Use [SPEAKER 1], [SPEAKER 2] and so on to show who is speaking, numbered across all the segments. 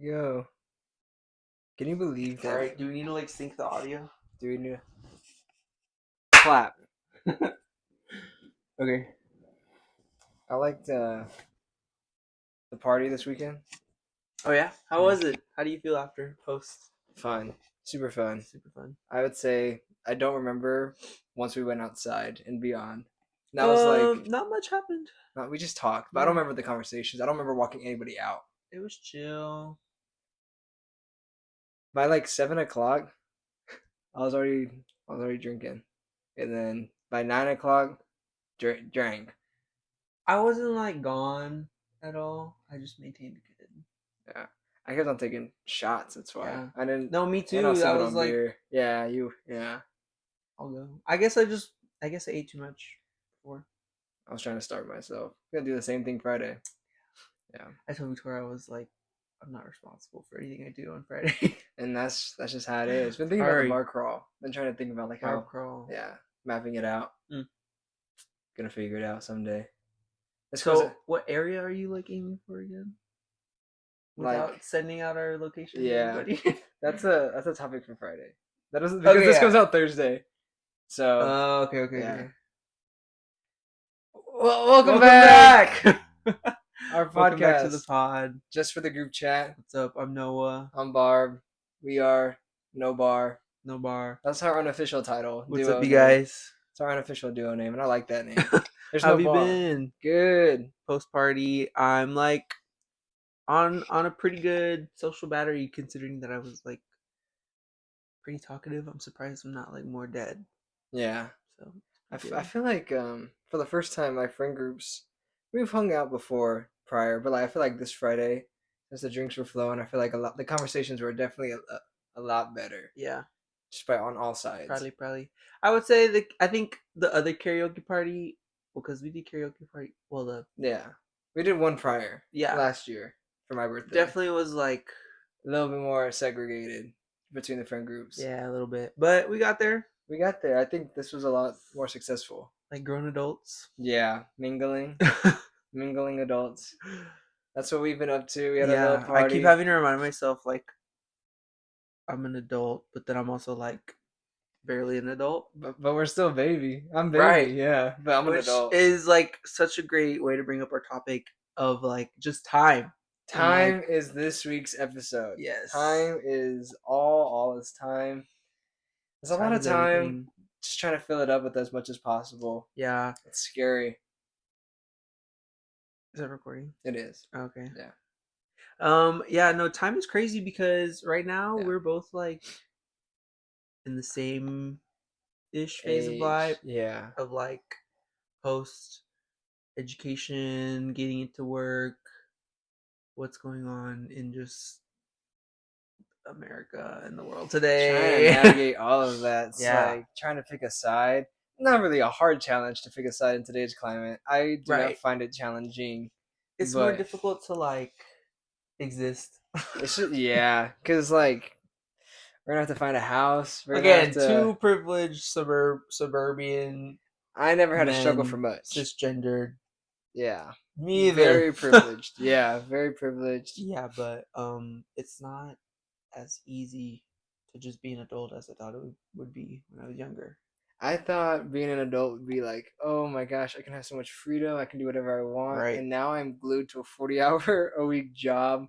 [SPEAKER 1] Yo, can you believe that?
[SPEAKER 2] Alright, do we need to sync the audio?
[SPEAKER 1] Do we need to clap?
[SPEAKER 2] Okay.
[SPEAKER 1] I liked the party this weekend.
[SPEAKER 2] Oh yeah? How was it? How do you feel after post?
[SPEAKER 1] Fun, super fun.
[SPEAKER 2] Super fun.
[SPEAKER 1] I would say I don't remember once we went outside and beyond. That was
[SPEAKER 2] Not much happened.
[SPEAKER 1] we just talked, but I don't remember the conversations. I don't remember walking anybody out.
[SPEAKER 2] It was chill.
[SPEAKER 1] By 7 o'clock, I was already drinking, and then by 9 o'clock, drank.
[SPEAKER 2] I wasn't gone at all. I just maintained good.
[SPEAKER 1] Yeah, I kept on taking shots. That's why
[SPEAKER 2] Yeah.
[SPEAKER 1] I didn't.
[SPEAKER 2] No, me
[SPEAKER 1] And
[SPEAKER 2] too.
[SPEAKER 1] I was
[SPEAKER 2] I
[SPEAKER 1] sipping
[SPEAKER 2] was
[SPEAKER 1] on
[SPEAKER 2] like,
[SPEAKER 1] beer. Yeah, you. Yeah.
[SPEAKER 2] I'll go. I guess I ate too much before.
[SPEAKER 1] I was trying to starve myself. I'm gonna do the same thing Friday. Yeah,
[SPEAKER 2] I told Victoria I was like, I'm not responsible for anything I do on Friday.
[SPEAKER 1] and that's just how it is. Been thinking about the
[SPEAKER 2] Alright.
[SPEAKER 1] bar crawl. Been trying to think about
[SPEAKER 2] Barb
[SPEAKER 1] how.
[SPEAKER 2] crawl.
[SPEAKER 1] Yeah, mapping it out.
[SPEAKER 2] Mm.
[SPEAKER 1] Gonna figure it out someday.
[SPEAKER 2] So, what area are you aiming for again? Without sending out our location to
[SPEAKER 1] yeah,
[SPEAKER 2] everybody.
[SPEAKER 1] that's a topic for Friday. That doesn't because this comes out Thursday. So
[SPEAKER 2] Okay.
[SPEAKER 1] Well, welcome back. Our podcast.
[SPEAKER 2] Welcome back to the pod.
[SPEAKER 1] Just for the group chat.
[SPEAKER 2] What's up? I'm Noah.
[SPEAKER 1] I'm Barb. We are No Bar.
[SPEAKER 2] No Bar.
[SPEAKER 1] That's our unofficial title.
[SPEAKER 2] What's up, you guys?
[SPEAKER 1] It's our unofficial duo name, and I like that name. There's
[SPEAKER 2] How
[SPEAKER 1] no
[SPEAKER 2] have you
[SPEAKER 1] bar.
[SPEAKER 2] been?
[SPEAKER 1] Good.
[SPEAKER 2] Post party. I'm on a pretty good social battery, considering that I was pretty talkative. I'm surprised I'm not more dead.
[SPEAKER 1] Yeah.
[SPEAKER 2] So
[SPEAKER 1] I feel like for the first time, my friend groups, we've hung out before prior, but I feel like this Friday, as the drinks were flowing, I feel like the conversations were definitely a lot better.
[SPEAKER 2] Yeah.
[SPEAKER 1] Just by on all sides.
[SPEAKER 2] Probably. I would say I think the other karaoke party, because we did karaoke party. Well,
[SPEAKER 1] yeah, we did one prior.
[SPEAKER 2] Yeah.
[SPEAKER 1] Last year for my birthday.
[SPEAKER 2] Definitely was a
[SPEAKER 1] little bit more segregated between the friend groups.
[SPEAKER 2] Yeah, a little bit, but we got there.
[SPEAKER 1] I think this was a lot more successful.
[SPEAKER 2] Like grown adults.
[SPEAKER 1] Yeah, mingling adults. That's what we've been up to. We had a little party.
[SPEAKER 2] I keep having to remind myself I'm an adult, but then I'm also barely an adult.
[SPEAKER 1] But we're still baby. I'm baby,
[SPEAKER 2] right?
[SPEAKER 1] Yeah, but I'm an adult.
[SPEAKER 2] Which is such a great way to bring up our topic of just time.
[SPEAKER 1] Time is this week's episode.
[SPEAKER 2] Yes,
[SPEAKER 1] time is all is time. There's a lot of time. Everything. Just trying to fill it up with as much as possible.
[SPEAKER 2] Yeah,
[SPEAKER 1] it's scary.
[SPEAKER 2] Is that recording?
[SPEAKER 1] It is.
[SPEAKER 2] Okay.
[SPEAKER 1] Yeah.
[SPEAKER 2] Yeah. No, time is crazy because right now we're both in the same ish phase of life.
[SPEAKER 1] Yeah.
[SPEAKER 2] Of post education, getting into work, what's going on in just America and the world today.
[SPEAKER 1] Trying to navigate all of that. It's trying to pick a side. Not really a hard challenge to pick a side in today's climate. I do not find it challenging.
[SPEAKER 2] It's more difficult to exist.
[SPEAKER 1] Yeah, because we're gonna have to find a house.
[SPEAKER 2] Again, two privileged suburban.
[SPEAKER 1] I never had to struggle for much.
[SPEAKER 2] Cisgendered.
[SPEAKER 1] Yeah.
[SPEAKER 2] Me either.
[SPEAKER 1] Very privileged. Yeah, very privileged.
[SPEAKER 2] Yeah, but it's not as easy to just be an adult as I thought it would be when I was younger.
[SPEAKER 1] I thought being an adult would be oh my gosh, I can have so much freedom. I can do whatever I want. Right. And now I'm glued to a 40-hour-a-week job,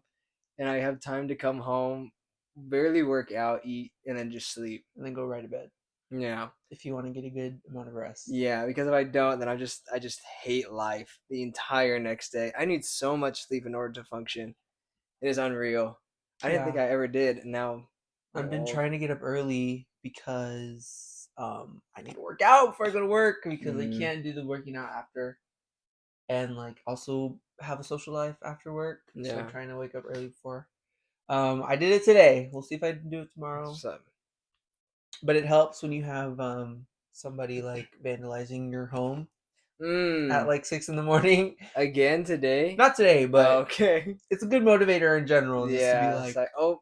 [SPEAKER 1] and I have time to come home, barely work out, eat, and then just sleep.
[SPEAKER 2] And then go right to bed.
[SPEAKER 1] Yeah.
[SPEAKER 2] If you want to get a good amount of rest.
[SPEAKER 1] Yeah, because if I don't, then I just hate life the entire next day. I need so much sleep in order to function. It is unreal. I didn't think I ever did, and now
[SPEAKER 2] I've been trying to get up early because I need to work out before I go to work because I can't do the working out after, and also have a social life after work. Yeah. So I'm trying to wake up early before. I did it today. We'll see if I can do it tomorrow. But it helps when you have somebody vandalizing your home at 6 a.m.
[SPEAKER 1] Again today?
[SPEAKER 2] Not today, but
[SPEAKER 1] okay.
[SPEAKER 2] It's a good motivator in general.
[SPEAKER 1] Yeah, just to be oh,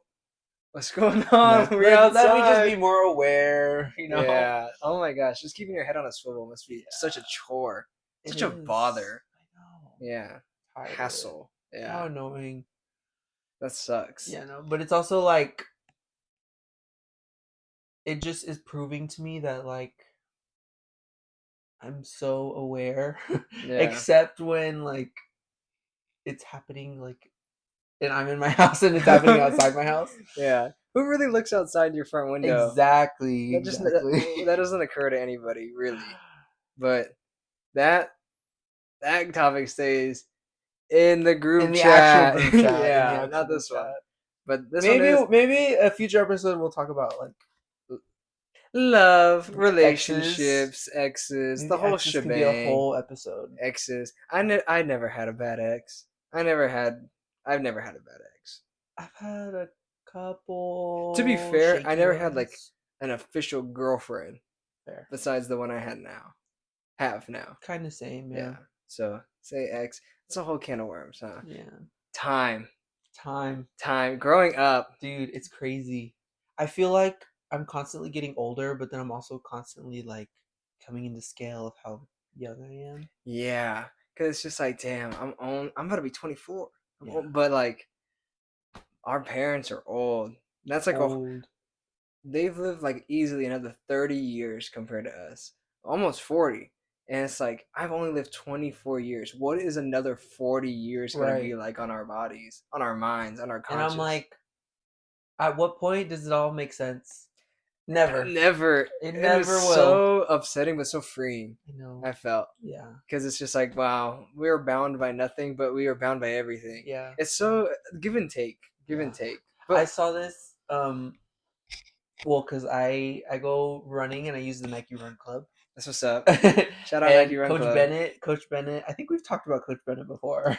[SPEAKER 1] what's going on?
[SPEAKER 2] We're outside. Let me just be more aware,
[SPEAKER 1] Yeah. Oh my gosh, just keeping your head on a swivel must be such a chore, such a bother.
[SPEAKER 2] I know.
[SPEAKER 1] Yeah. Hassle. Yeah.
[SPEAKER 2] How annoying.
[SPEAKER 1] That sucks.
[SPEAKER 2] Yeah, no, but it's also like it just is proving to me that like I'm so aware,
[SPEAKER 1] Yeah.
[SPEAKER 2] except when like it's happening like, and I'm in my house and it's happening outside my house.
[SPEAKER 1] Yeah. Who really looks outside your front window?
[SPEAKER 2] Exactly.
[SPEAKER 1] That doesn't occur to anybody really. But that topic stays in the group
[SPEAKER 2] in the
[SPEAKER 1] chat.
[SPEAKER 2] actual group chat.
[SPEAKER 1] Yeah,
[SPEAKER 2] in the actual
[SPEAKER 1] not
[SPEAKER 2] group
[SPEAKER 1] this
[SPEAKER 2] chat.
[SPEAKER 1] one. But this
[SPEAKER 2] maybe
[SPEAKER 1] one is
[SPEAKER 2] maybe a future episode we'll talk about like
[SPEAKER 1] love,
[SPEAKER 2] exes.
[SPEAKER 1] relationships, exes,
[SPEAKER 2] Maybe
[SPEAKER 1] the whole
[SPEAKER 2] exes can be a
[SPEAKER 1] shebang.
[SPEAKER 2] whole episode.
[SPEAKER 1] Exes. I never had a bad ex. I've never had a bad ex.
[SPEAKER 2] I've had a couple.
[SPEAKER 1] To be fair, I never had like
[SPEAKER 2] ones.
[SPEAKER 1] an official girlfriend.
[SPEAKER 2] Fair.
[SPEAKER 1] Besides the one I had now. Have now.
[SPEAKER 2] Kind of same, yeah.
[SPEAKER 1] So say ex. It's a whole can of worms, huh?
[SPEAKER 2] Yeah.
[SPEAKER 1] Time.
[SPEAKER 2] Time.
[SPEAKER 1] Growing up.
[SPEAKER 2] Dude, it's crazy. I feel like I'm constantly getting older, but then I'm also constantly like coming into scale of how young I am.
[SPEAKER 1] Yeah. Cause it's just like, damn, I'm about to be 24.
[SPEAKER 2] Yeah.
[SPEAKER 1] But like our parents are old. That's like old. They've lived like easily another 30 years compared to us. Almost 40. And it's like, I've only lived 24 years. What is another 40 years going to be like on our bodies, on our minds, on our conscience?
[SPEAKER 2] And I'm like, at what point does it all make sense? Never.
[SPEAKER 1] Never.
[SPEAKER 2] It never will.
[SPEAKER 1] So upsetting, but so freeing.
[SPEAKER 2] I know.
[SPEAKER 1] I felt.
[SPEAKER 2] Yeah.
[SPEAKER 1] Because it's just like, wow, we are bound by nothing, but we are bound by everything.
[SPEAKER 2] Yeah.
[SPEAKER 1] It's so give and take. Give and take.
[SPEAKER 2] But I saw this, well, because I go running and I use the Nike Run Club.
[SPEAKER 1] That's what's up. Shout out Nike Run Club.
[SPEAKER 2] Coach Bennett, I think we've talked about Coach Bennett before.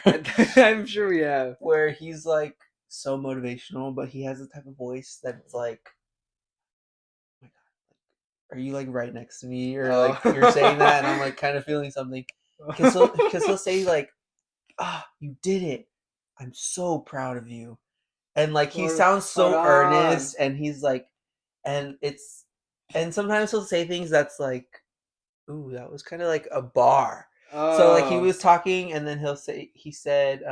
[SPEAKER 1] I'm sure we have.
[SPEAKER 2] Where he's like so motivational, but he has a type of voice that's like, oh my God, are you like right next to me? Or like you're saying that and I'm like kind of feeling something. Because he'll say like, you did it. I'm so proud of you. And like he sounds so earnest and he's like, and sometimes he'll say things that's like, ooh, that was kind of like a bar. So like he was talking and then he said,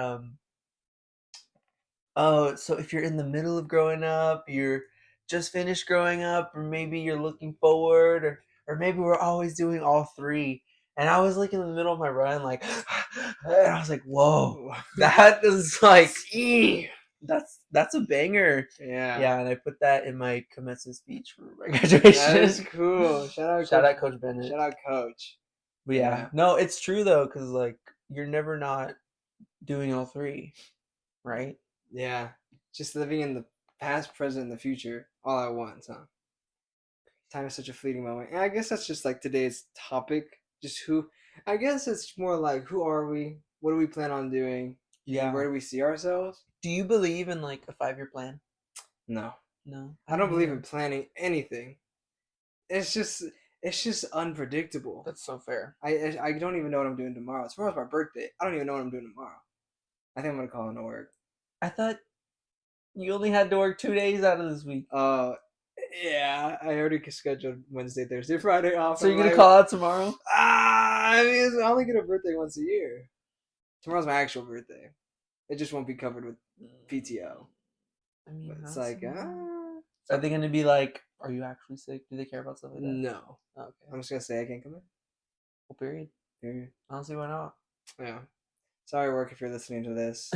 [SPEAKER 2] oh, so if you're in the middle of growing up, you're just finished growing up, or maybe you're looking forward, or maybe we're always doing all three. And I was like in the middle of my run, like, and I was like, whoa, that is like, that's a banger. Yeah, and I put that in my commencement speech for my graduation.
[SPEAKER 1] That is cool. Shout out
[SPEAKER 2] Coach Bennett.
[SPEAKER 1] Shout out Coach.
[SPEAKER 2] But yeah, no, it's true though, because like you're never not doing all three, right?
[SPEAKER 1] Yeah, just living in the past, present, and the future all at once, huh? Time is such a fleeting moment. And I guess that's just like today's topic. Just I guess it's more like, who are we? What do we plan on doing? Yeah. Where do we see ourselves?
[SPEAKER 2] Do you believe in like a 5-year plan?
[SPEAKER 1] No.
[SPEAKER 2] I
[SPEAKER 1] don't believe in planning anything. It's just unpredictable.
[SPEAKER 2] That's so fair.
[SPEAKER 1] I don't even know what I'm doing tomorrow. Tomorrow's my birthday. I don't even know what I'm doing tomorrow. I think I'm gonna call in to work.
[SPEAKER 2] I thought you only had to work 2 days out of this week.
[SPEAKER 1] Yeah, I already scheduled Wednesday, Thursday, Friday off.
[SPEAKER 2] So you're gonna call out tomorrow?
[SPEAKER 1] I mean, I only get a birthday once a year. Tomorrow's my actual birthday. It just won't be covered with PTO.
[SPEAKER 2] I mean,
[SPEAKER 1] it's like,
[SPEAKER 2] are they gonna be like, are you actually sick? Do they care about stuff like that?
[SPEAKER 1] No.
[SPEAKER 2] Okay.
[SPEAKER 1] I'm just gonna say I can't come in.
[SPEAKER 2] Well, period. I don't see why not.
[SPEAKER 1] Yeah. Sorry, work, if you're listening to this.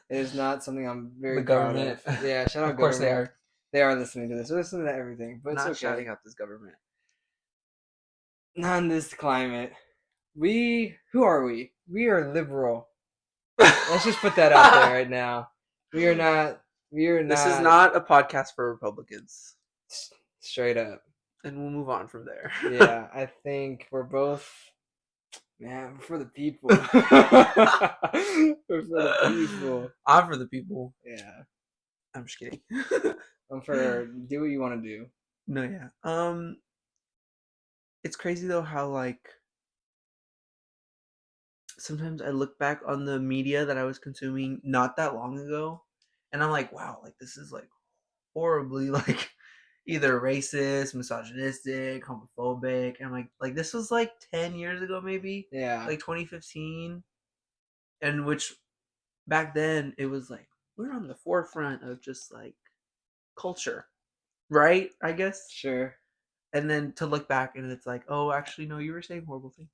[SPEAKER 1] It is not something I'm very proud of. Yeah, shout out
[SPEAKER 2] of course
[SPEAKER 1] government. They are listening to this. They're listening to everything. But
[SPEAKER 2] not
[SPEAKER 1] it's okay.
[SPEAKER 2] shouting out this government.
[SPEAKER 1] Not in this climate. Who are we? We are liberal. Let's just put that out there right now. We are not.
[SPEAKER 2] This is not a podcast for Republicans.
[SPEAKER 1] Straight up.
[SPEAKER 2] And we'll move on from there.
[SPEAKER 1] Yeah, I think we're both. Man, we're for the people. We're for the people.
[SPEAKER 2] I'm for the people.
[SPEAKER 1] Yeah.
[SPEAKER 2] I'm just kidding.
[SPEAKER 1] I'm for do what you want to do.
[SPEAKER 2] No, yeah. It's crazy though how like sometimes I look back on the media that I was consuming not that long ago, and I'm like, wow, like this is like horribly like either racist, misogynistic, homophobic. And I'm like this was like 10 years ago maybe.
[SPEAKER 1] Yeah.
[SPEAKER 2] Like 2015. And which back then it was like, we're on the forefront of just like culture, right? I guess.
[SPEAKER 1] Sure.
[SPEAKER 2] And then to look back and it's like, oh, actually, no, you were saying horrible things.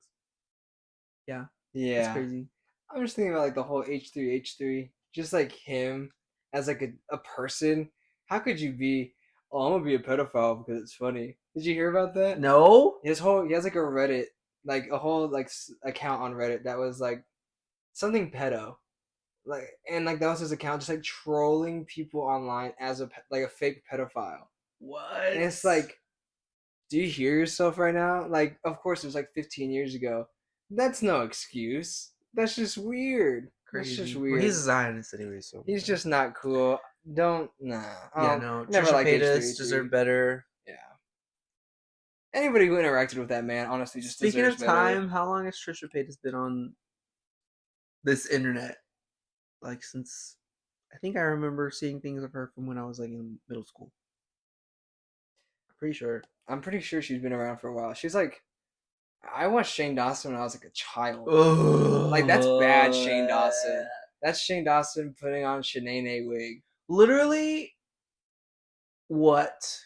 [SPEAKER 2] Yeah, it's
[SPEAKER 1] Yeah.
[SPEAKER 2] crazy.
[SPEAKER 1] I'm just thinking about like the whole H3, just like him as like a person. How could you be? Oh, I'm gonna be a pedophile because it's funny. Did you hear about that?
[SPEAKER 2] No.
[SPEAKER 1] He has like a Reddit, like a whole like account on Reddit that was like something pedo, like, and like that was his account, just like trolling people online as like a fake pedophile. And
[SPEAKER 2] What?
[SPEAKER 1] it's like, do you hear yourself right now? Like, of course, it was like 15 years ago. That's no excuse. That's just weird. That's just
[SPEAKER 2] Crazy. Well, he's a
[SPEAKER 1] weird.
[SPEAKER 2] Zionist anyway, so
[SPEAKER 1] He's just not cool. Don't nah.
[SPEAKER 2] yeah, no.
[SPEAKER 1] Never
[SPEAKER 2] Trisha
[SPEAKER 1] liked
[SPEAKER 2] Paytas
[SPEAKER 1] H3H3.
[SPEAKER 2] deserved better.
[SPEAKER 1] Yeah. Anybody who interacted with that man honestly just
[SPEAKER 2] Speaking
[SPEAKER 1] deserves
[SPEAKER 2] of
[SPEAKER 1] better.
[SPEAKER 2] time, how long has Trisha Paytas been on this internet? Like since I think I remember seeing things of her from when I was like in middle school. I'm pretty sure.
[SPEAKER 1] I'm pretty sure she's been around for a while. She's like, I watched Shane Dawson when I was like a child. Like, that's bad Shane Dawson. That's Shane Dawson putting on Shanae wig.
[SPEAKER 2] Literally, what?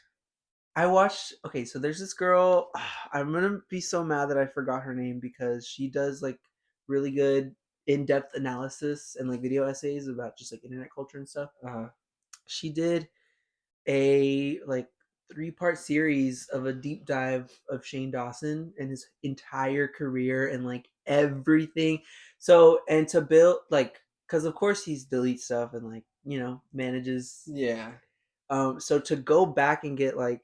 [SPEAKER 2] I watched. Okay, so there's this girl. I'm gonna be so mad that I forgot her name because she does like really good in-depth analysis and like video essays about just like internet culture and stuff.
[SPEAKER 1] Uh-huh.
[SPEAKER 2] She did a like 3-part series of a deep dive of Shane Dawson and his entire career and like everything. So and to build like because of course he's delete stuff and like manages.
[SPEAKER 1] Yeah.
[SPEAKER 2] So to go back and get like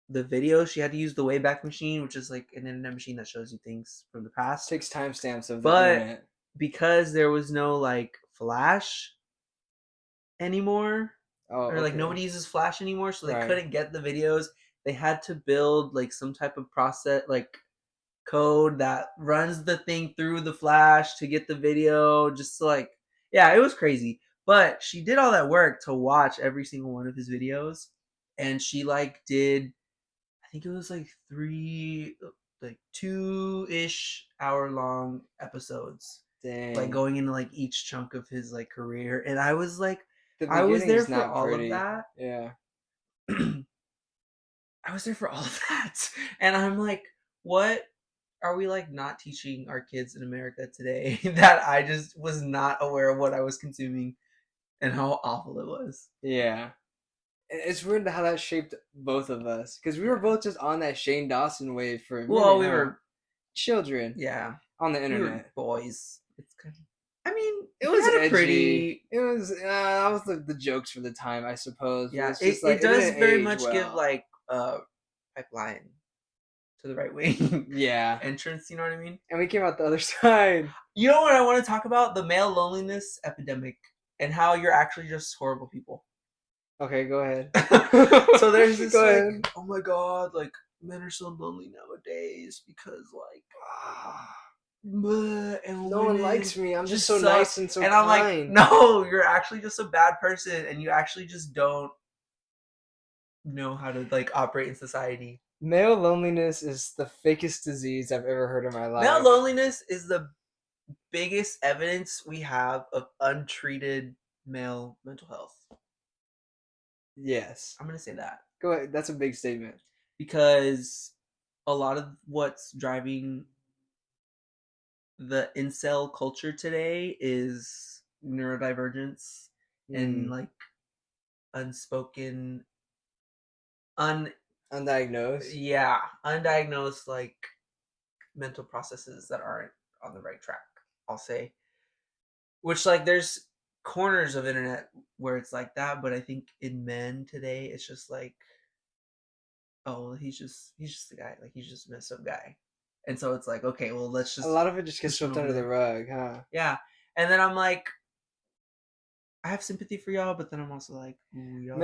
[SPEAKER 2] the video, she had to use the Wayback Machine, which is like an internet machine that shows you things from the past.
[SPEAKER 1] Takes timestamps of the
[SPEAKER 2] But
[SPEAKER 1] internet.
[SPEAKER 2] because there was no like Flash anymore,
[SPEAKER 1] Oh,
[SPEAKER 2] or like
[SPEAKER 1] okay.
[SPEAKER 2] nobody uses Flash anymore, so they
[SPEAKER 1] Right.
[SPEAKER 2] couldn't get the videos. They had to build like some type of process, like code that runs the thing through the Flash to get the video. Just to, like, yeah, it was crazy. But she did all that work to watch every single one of his videos, and she like did, I think it was like 2-ish hour long episodes.
[SPEAKER 1] Dang.
[SPEAKER 2] Like going into like each chunk of his like career. And I was like,
[SPEAKER 1] The
[SPEAKER 2] I was there
[SPEAKER 1] beginning's
[SPEAKER 2] for
[SPEAKER 1] not
[SPEAKER 2] all of
[SPEAKER 1] pretty.
[SPEAKER 2] that.
[SPEAKER 1] Yeah.
[SPEAKER 2] I was there for all of that. And I'm like, what are we like not teaching our kids in America today that I just was not aware of what I was consuming and how awful it was?
[SPEAKER 1] Yeah. It's weird how that shaped both of us because we were both just on that Shane Dawson wave for a minute.
[SPEAKER 2] Well, we were
[SPEAKER 1] children.
[SPEAKER 2] Yeah.
[SPEAKER 1] On the internet.
[SPEAKER 2] We were boys. It's kind of, I mean,
[SPEAKER 1] it was edgy.
[SPEAKER 2] Pretty.
[SPEAKER 1] It was that was the jokes for the time, I suppose.
[SPEAKER 2] Yeah,
[SPEAKER 1] it's just like,
[SPEAKER 2] it does very much
[SPEAKER 1] well.
[SPEAKER 2] give like pipeline to the right wing.
[SPEAKER 1] Yeah.
[SPEAKER 2] Entrance, you know what I mean?
[SPEAKER 1] And we came out the other side.
[SPEAKER 2] You know what I want to talk about? The male loneliness epidemic and how you're actually just horrible people.
[SPEAKER 1] Okay, go ahead.
[SPEAKER 2] So there's this like, oh my god, like men are so lonely nowadays because like and
[SPEAKER 1] no one likes me. I'm just so
[SPEAKER 2] suck.
[SPEAKER 1] nice and so
[SPEAKER 2] and
[SPEAKER 1] kind.
[SPEAKER 2] I'm like, no, you're actually just a bad person and you actually just don't know how to like operate in society.
[SPEAKER 1] Male loneliness is the fakest disease I've ever heard in my life.
[SPEAKER 2] Male loneliness is the biggest evidence we have of untreated male mental health.
[SPEAKER 1] Yes.
[SPEAKER 2] I'm going to say that.
[SPEAKER 1] Go ahead. That's a big statement.
[SPEAKER 2] Because a lot of what's driving the incel culture today is neurodivergence and like unspoken,
[SPEAKER 1] undiagnosed.
[SPEAKER 2] Yeah, undiagnosed like mental processes that aren't on the right track, I'll say. Which like there's corners of internet where it's like that, but I think in men today it's just like, oh, he's just a guy, like he's just a messed up guy. And so it's like, okay, well, let's just,
[SPEAKER 1] a lot of it just gets swept under the rug, huh?
[SPEAKER 2] Yeah. And then I'm like, I have sympathy for y'all, but then I'm also like, y'all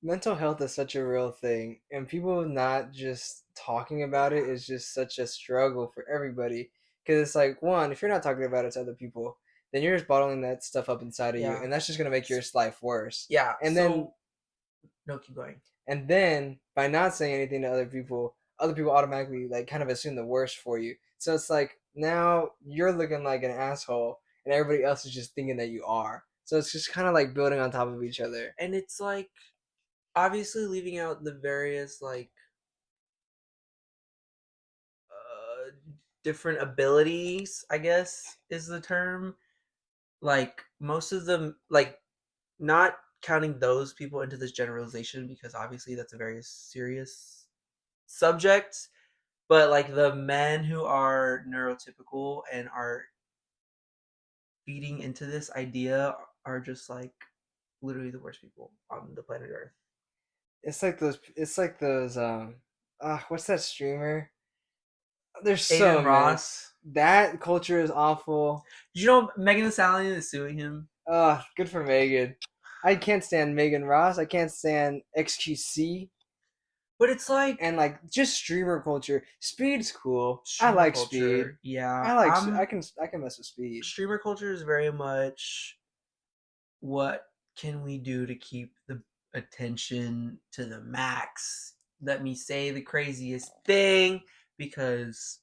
[SPEAKER 1] mental health is such a real thing, and people not just talking about it is just such a struggle for everybody. Because it's like, one, if you're not talking about it to other people, then you're just bottling that stuff up inside of you, and that's just gonna make your life worse.
[SPEAKER 2] Yeah.
[SPEAKER 1] And then
[SPEAKER 2] no, keep going.
[SPEAKER 1] And then by not saying anything to other people automatically like kind of assume the worst for you. So it's like now you're looking like an asshole, and everybody else is just thinking that you are. So it's just kind of like building on top of each other.
[SPEAKER 2] And it's like obviously leaving out the various like different abilities, I guess is the term. Like most of them, like not counting those people into this generalization because obviously that's a very serious subject. But like the men who are neurotypical and are feeding into this idea are just like literally the worst people on the planet Earth.
[SPEAKER 1] It's like those. It's like those. What's that streamer? There's so
[SPEAKER 2] Aiden
[SPEAKER 1] many.
[SPEAKER 2] Ross.
[SPEAKER 1] That culture is awful.
[SPEAKER 2] Did you know Megan Thee Stallion is suing him?
[SPEAKER 1] Good for Megan. I can't stand Megan Ross. I can't stand XQC.
[SPEAKER 2] But it's like
[SPEAKER 1] And like just streamer culture. Speed's cool. I
[SPEAKER 2] streamer
[SPEAKER 1] like
[SPEAKER 2] culture.
[SPEAKER 1] Speed.
[SPEAKER 2] Yeah,
[SPEAKER 1] I can mess with Speed.
[SPEAKER 2] streamer culture is very much what can we do to keep the attention to the max? Let me say the craziest thing because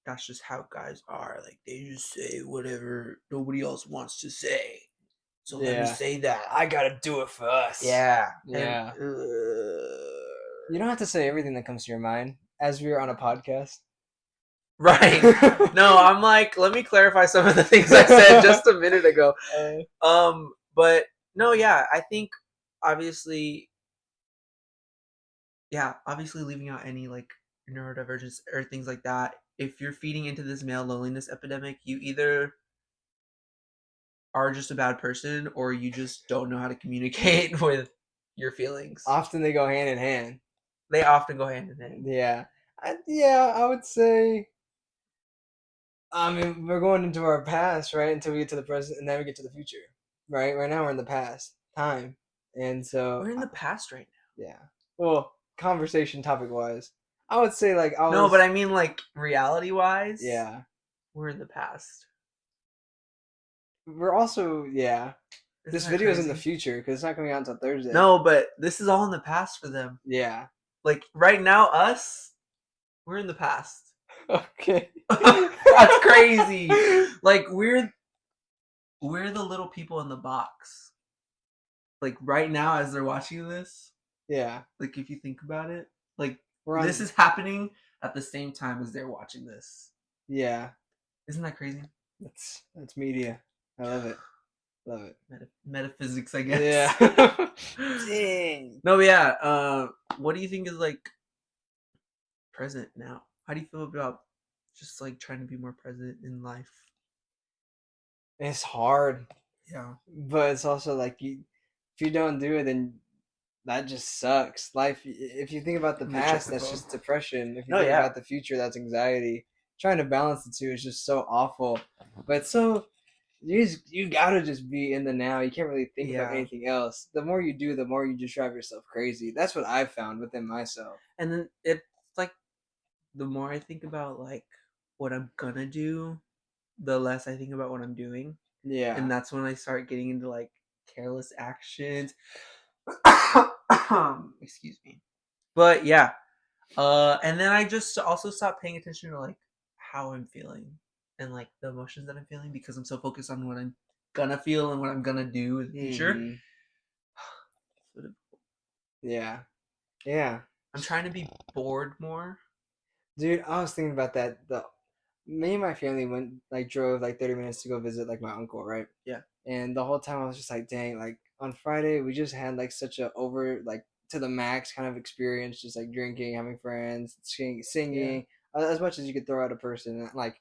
[SPEAKER 2] that's just how guys are. Like they just say whatever nobody else wants to say. So let me say that.
[SPEAKER 1] I gotta do it for us.
[SPEAKER 2] Yeah.
[SPEAKER 1] Yeah.
[SPEAKER 2] And,
[SPEAKER 1] you don't have to say everything that comes to your mind as we're on a podcast.
[SPEAKER 2] right. No, I'm like, let me clarify some of the things I said just a minute ago. But no, yeah, I think obviously leaving out any like neurodivergence or things like that. If you're feeding into this male loneliness epidemic, you either are just a bad person or you just don't know how to communicate with your feelings.
[SPEAKER 1] Often they go hand in hand.
[SPEAKER 2] They often go hand in hand.
[SPEAKER 1] Yeah. I would say. I mean, we're going into our past, right? Until we get to the present, and then we get to the future, right? Right now, we're in the past time, and so
[SPEAKER 2] we're in the past right now.
[SPEAKER 1] Yeah. Well, conversation topic wise, I would say like
[SPEAKER 2] No, but I mean like reality wise.
[SPEAKER 1] Yeah.
[SPEAKER 2] We're in the past.
[SPEAKER 1] We're also This video is in the
[SPEAKER 2] crazy?
[SPEAKER 1] future because it's not coming out until Thursday.
[SPEAKER 2] No, but this is all in the past for them.
[SPEAKER 1] Yeah.
[SPEAKER 2] Like right now, we're in the past.
[SPEAKER 1] Okay.
[SPEAKER 2] That's crazy. Like we're the little people in the box. Like right now, as they're watching this.
[SPEAKER 1] Yeah.
[SPEAKER 2] Like if you think about it, like this is happening at the same time as they're watching this.
[SPEAKER 1] Yeah.
[SPEAKER 2] Isn't that crazy?
[SPEAKER 1] That's media. I love it. Love it.
[SPEAKER 2] Metaphysics, I guess.
[SPEAKER 1] Yeah. Dang.
[SPEAKER 2] No, but yeah. What do you think is like present now? How do you feel about just like trying to be more present in life?
[SPEAKER 1] It's hard.
[SPEAKER 2] Yeah.
[SPEAKER 1] But it's also like if you don't do it, then that just sucks. Life. If you think about the past, that's just depression. If you think about the future, that's anxiety. Trying to balance the two is just so awful. But you gotta just be in the now. You can't really think about anything else. The more you do, the more you just drive yourself crazy. That's what I've found within myself.
[SPEAKER 2] And then it's like the more I think about like what I'm gonna do, the less I think about what I'm doing.
[SPEAKER 1] Yeah.
[SPEAKER 2] And that's when I start getting into like careless actions. Excuse me. But yeah. And then I just also stopped paying attention to like how I'm feeling and like the emotions that I'm feeling because I'm so focused on what I'm gonna feel and what I'm gonna do in the future.
[SPEAKER 1] Yeah. Yeah.
[SPEAKER 2] I'm trying to be bored more.
[SPEAKER 1] Dude, I was thinking about that. Me and my family drove like 30 minutes to go visit like my uncle, right?
[SPEAKER 2] Yeah.
[SPEAKER 1] And the whole time I was just like, dang, like on Friday we just had like such a to the max kind of experience, just like drinking, having friends, singing, as much as you could throw at a person. Like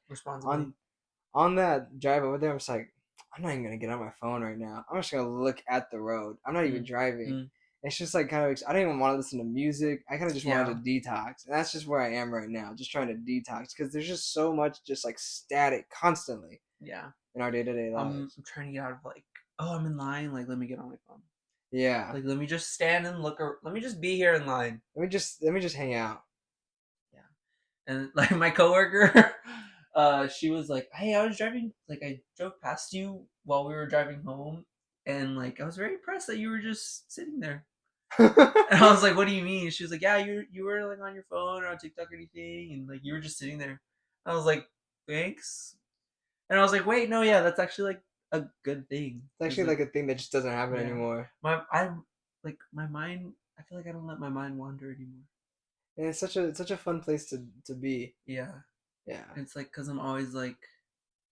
[SPEAKER 1] on that drive over there, I was like, I'm not even gonna get on my phone right now. I'm just gonna look at the road. I'm not even driving. It's just like kind of I don't even want to listen to music. I kind of just wanted to detox, and that's just where I am right now, just trying to detox because there's just so much just like static constantly.
[SPEAKER 2] Yeah.
[SPEAKER 1] In our day-to-day lives.
[SPEAKER 2] I'm trying to get out of like, oh, I'm in line. Like, let me get on my phone.
[SPEAKER 1] Yeah.
[SPEAKER 2] Like, let me just stand and look. Let me just be here in line.
[SPEAKER 1] Let me just hang out.
[SPEAKER 2] Yeah. And like my coworker, she was like, "Hey, I was driving. Like, I drove past you while we were driving home, and like, I was very impressed that you were just sitting there." And I was like, "What do you mean?" She was like, "Yeah, you were like on your phone or on TikTok or anything, and like you were just sitting there." I was like, "Thanks." And I was like, wait, no, yeah, that's actually like a good thing.
[SPEAKER 1] It's actually like a thing that just doesn't happen anymore.
[SPEAKER 2] My mind. I feel like I don't let my mind wander anymore.
[SPEAKER 1] And it's such a fun place to be.
[SPEAKER 2] Yeah.
[SPEAKER 1] Yeah.
[SPEAKER 2] It's like because I'm always like,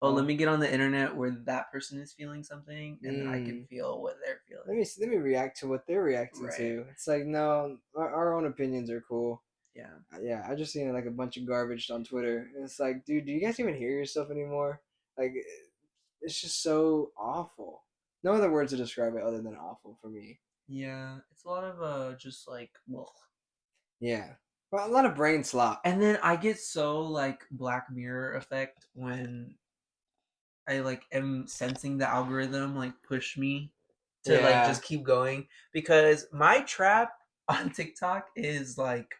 [SPEAKER 2] oh, let me get on the internet where that person is feeling something, and then I can feel what they're feeling.
[SPEAKER 1] Let me react to what they're reacting to. It's like, no, our own opinions are cool.
[SPEAKER 2] Yeah.
[SPEAKER 1] Yeah, I just seen like a bunch of garbage on Twitter. And it's like, dude, do you guys even hear yourself anymore? Like, it's just so awful. No other words to describe it other than awful for me.
[SPEAKER 2] Yeah, it's a lot of just like, ugh.
[SPEAKER 1] Yeah, well, a lot of brain slop.
[SPEAKER 2] And then I get so like Black Mirror effect when I like am sensing the algorithm like push me to like just keep going, because my trap on TikTok is like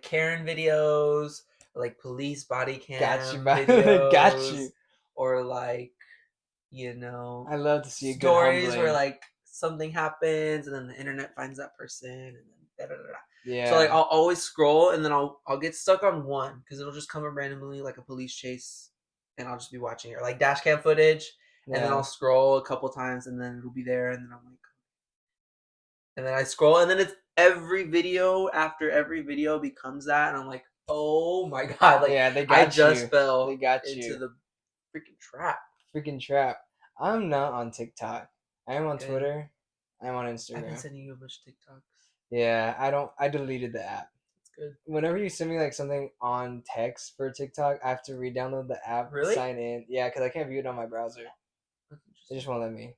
[SPEAKER 2] Karen videos, like police body cam videos,
[SPEAKER 1] got you,
[SPEAKER 2] or like, you know,
[SPEAKER 1] I love to see
[SPEAKER 2] stories where like something happens and then the internet finds that person and then da da da. Yeah. So like I'll always scroll and then I'll get stuck on one because it'll just come up randomly like a police chase, and I'll just be watching it, or like dash cam footage, and then I'll scroll a couple times and then it'll be there, and then I'm like, and then I scroll and then it's every video after every video becomes that, and I'm like, oh my god, like yeah, they got I just fell into the freaking trap.
[SPEAKER 1] Freaking trap. I'm not on TikTok. I am on Twitter. I am on Instagram.
[SPEAKER 2] I've been sending you a bunch of TikToks.
[SPEAKER 1] Yeah, I deleted the app.
[SPEAKER 2] It's good.
[SPEAKER 1] Whenever you send me like something on text for TikTok, I have to re-download the app, sign in. Yeah, because I can't view it on my browser. They just won't let me.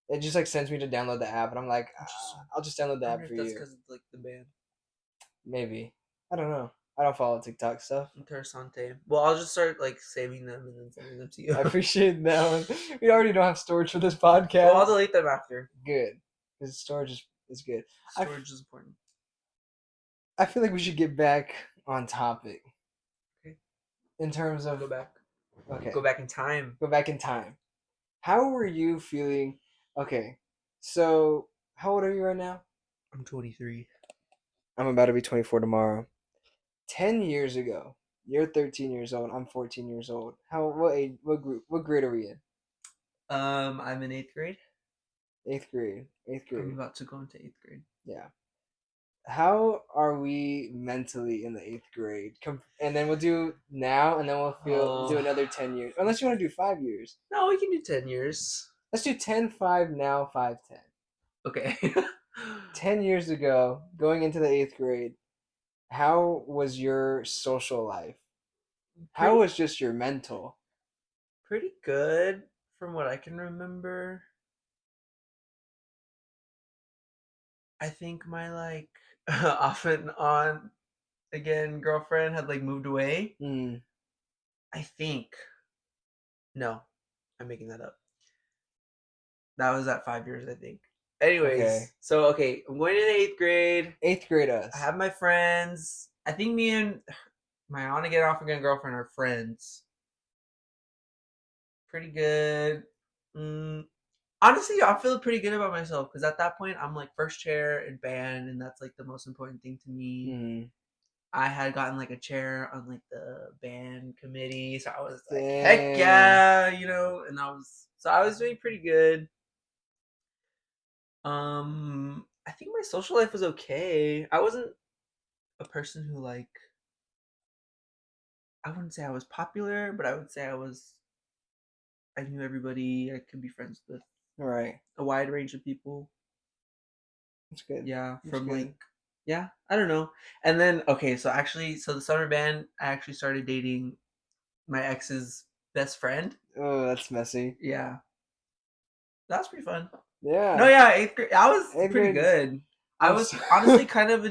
[SPEAKER 1] It just like sends me to download the app, and I'm like, I'll just download the app for you.
[SPEAKER 2] That's because it's like the band.
[SPEAKER 1] Maybe. I don't know. I don't follow TikTok stuff.
[SPEAKER 2] Interessante. Well, I'll just start like saving them and then sending them to you.
[SPEAKER 1] I appreciate that one. We already don't have storage for this podcast.
[SPEAKER 2] Well, I'll delete them after.
[SPEAKER 1] Good. Because storage is good.
[SPEAKER 2] Storage is important.
[SPEAKER 1] I feel like we should get back on topic.
[SPEAKER 2] Okay.
[SPEAKER 1] In terms of...
[SPEAKER 2] Go back.
[SPEAKER 1] Okay.
[SPEAKER 2] Go back in time.
[SPEAKER 1] Go back in time. How were you feeling? Okay. So, how old are you right now?
[SPEAKER 2] I'm 23.
[SPEAKER 1] I'm about to be 24 tomorrow. 10 years ago, you're 13 years old. I'm 14 years old. What age? What group? What grade are we in?
[SPEAKER 2] I'm in 8th grade.
[SPEAKER 1] 8th grade. 8th grade.
[SPEAKER 2] I'm about to go into 8th grade.
[SPEAKER 1] Yeah. How are we mentally in the 8th grade? And then we'll do now, and then we'll do another 10 years. Unless you want to do 5 years.
[SPEAKER 2] No, we can do 10 years.
[SPEAKER 1] Let's do 10, 5 now, 5, 10.
[SPEAKER 2] Okay.
[SPEAKER 1] 10 years ago, going into the 8th grade, how was your social life? How was just your mental?
[SPEAKER 2] Pretty good, from what I can remember. I think my like off and on again girlfriend had like moved away. I think. No, I'm making that up. That was at 5 years, I think. Anyways, so I'm going into 8th grade.
[SPEAKER 1] 8th grade us.
[SPEAKER 2] I have my friends. I think me and my on again, off again girlfriend are friends. Pretty good. Honestly, I feel pretty good about myself because at that point I'm like first chair in band, and that's like the most important thing to me. I had gotten like a chair on like the band committee, so I was like, heck yeah, you know, and I was doing pretty good. I think my social life was okay. I wasn't a person who like, I wouldn't say I was popular, but I would say I knew everybody I could be friends with.
[SPEAKER 1] Right.
[SPEAKER 2] A wide range of people.
[SPEAKER 1] That's good.
[SPEAKER 2] Yeah. From like, yeah, I don't know. And then, so the summer band, I actually started dating my ex's best friend.
[SPEAKER 1] Oh, that's messy.
[SPEAKER 2] Yeah. That was pretty fun.
[SPEAKER 1] Yeah.
[SPEAKER 2] No, yeah, 8th grade. I was pretty good. I was honestly kind of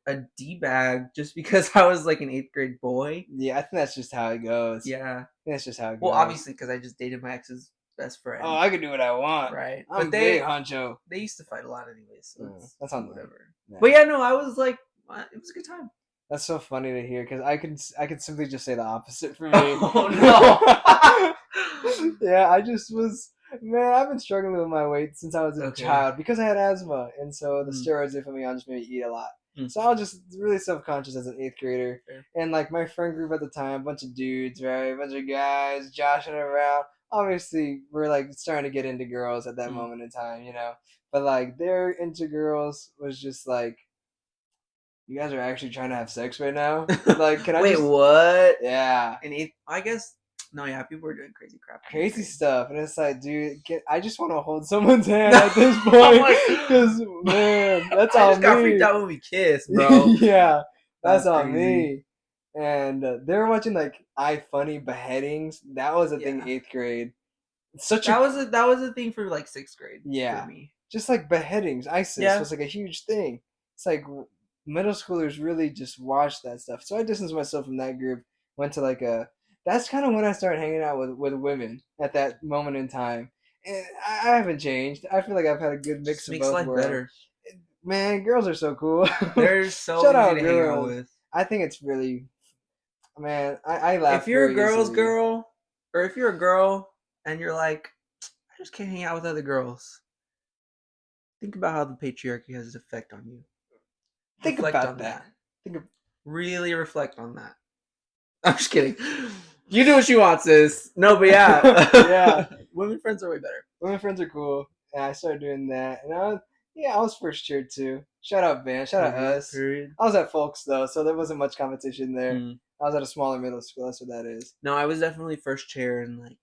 [SPEAKER 2] a D-bag just because I was like an 8th grade boy.
[SPEAKER 1] Yeah, I think that's just how it goes.
[SPEAKER 2] Yeah.
[SPEAKER 1] That's just how it goes.
[SPEAKER 2] Well, obviously, because I just dated my ex's best friend.
[SPEAKER 1] Oh, I can do what I want.
[SPEAKER 2] Right.
[SPEAKER 1] I'm big, honcho.
[SPEAKER 2] They used to fight a lot anyways. So
[SPEAKER 1] that's on
[SPEAKER 2] whatever. Yeah. But yeah, no, I was like, it was a good time.
[SPEAKER 1] That's so funny to hear because I could simply just say the opposite for me.
[SPEAKER 2] Oh, no.
[SPEAKER 1] Yeah, I just was... Man, I've been struggling with my weight since I was a child because I had asthma, and so the steroids they put me on just made me eat a lot. So I was just really self-conscious as an 8th grader.
[SPEAKER 2] Fair.
[SPEAKER 1] And like my friend group at the time, a bunch of dudes, right? A bunch of guys joshing around. Obviously, we're like starting to get into girls at that moment in time, you know. But like their into girls was just like, you guys are actually trying to have sex right now? Like, can I
[SPEAKER 2] Wait,
[SPEAKER 1] just...
[SPEAKER 2] what?
[SPEAKER 1] Yeah.
[SPEAKER 2] And I guess, no, yeah, people were doing crazy crap.
[SPEAKER 1] Crazy stuff. And it's like, dude, I just want to hold someone's hand at this point. Because, man, that's
[SPEAKER 2] I
[SPEAKER 1] all
[SPEAKER 2] just
[SPEAKER 1] me.
[SPEAKER 2] got freaked out when we kissed, bro.
[SPEAKER 1] Yeah, that's all
[SPEAKER 2] crazy.
[SPEAKER 1] me. And they were watching, like, iFunny beheadings. That was a thing 8th grade.
[SPEAKER 2] That was a thing for, like, 6th grade for me.
[SPEAKER 1] Just, like, beheadings. ISIS was, like, a huge thing. It's like middle schoolers really just watched that stuff. So I distanced myself from that group. Went to, like, that's kind of when I started hanging out with women at that moment in time. And I haven't changed. I feel like I've had a good mix
[SPEAKER 2] just
[SPEAKER 1] of
[SPEAKER 2] makes
[SPEAKER 1] both
[SPEAKER 2] life
[SPEAKER 1] worlds.
[SPEAKER 2] better.
[SPEAKER 1] Man, girls are so cool.
[SPEAKER 2] They're so
[SPEAKER 1] Shout
[SPEAKER 2] easy
[SPEAKER 1] out
[SPEAKER 2] to
[SPEAKER 1] girls.
[SPEAKER 2] hang out with.
[SPEAKER 1] I think it's really, man, I laugh.
[SPEAKER 2] If you're a girl's
[SPEAKER 1] easily.
[SPEAKER 2] girl, or if you're a girl and you're like, I just can't hang out with other girls, think about how the patriarchy has an effect on you.
[SPEAKER 1] Think
[SPEAKER 2] reflect
[SPEAKER 1] about
[SPEAKER 2] on
[SPEAKER 1] that.
[SPEAKER 2] Really reflect on that. I'm just kidding. You do what you want, sis. No, but yeah.
[SPEAKER 1] Yeah.
[SPEAKER 2] Women friends are way better.
[SPEAKER 1] Women friends are cool. And I started doing that. And I was first cheer too. Shout out band. Shout out us.
[SPEAKER 2] Period.
[SPEAKER 1] I was at Folks though, so there wasn't much competition there. I was at a smaller middle school. That's what that is.
[SPEAKER 2] No, I was definitely first chair and like,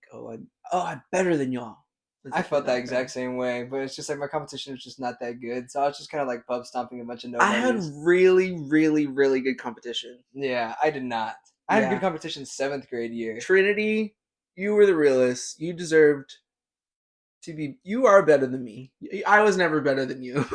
[SPEAKER 2] I'm better than y'all.
[SPEAKER 1] I felt that exact same way, but it's just like my competition was just not that good. So I was just kind of like pub stomping a bunch of nobodies.
[SPEAKER 2] I had really, really, really good competition.
[SPEAKER 1] Yeah, I did not. I had good competition 7th grade year.
[SPEAKER 2] Trinity, you were the realist. You deserved to be. You are better than me. I was never better than you.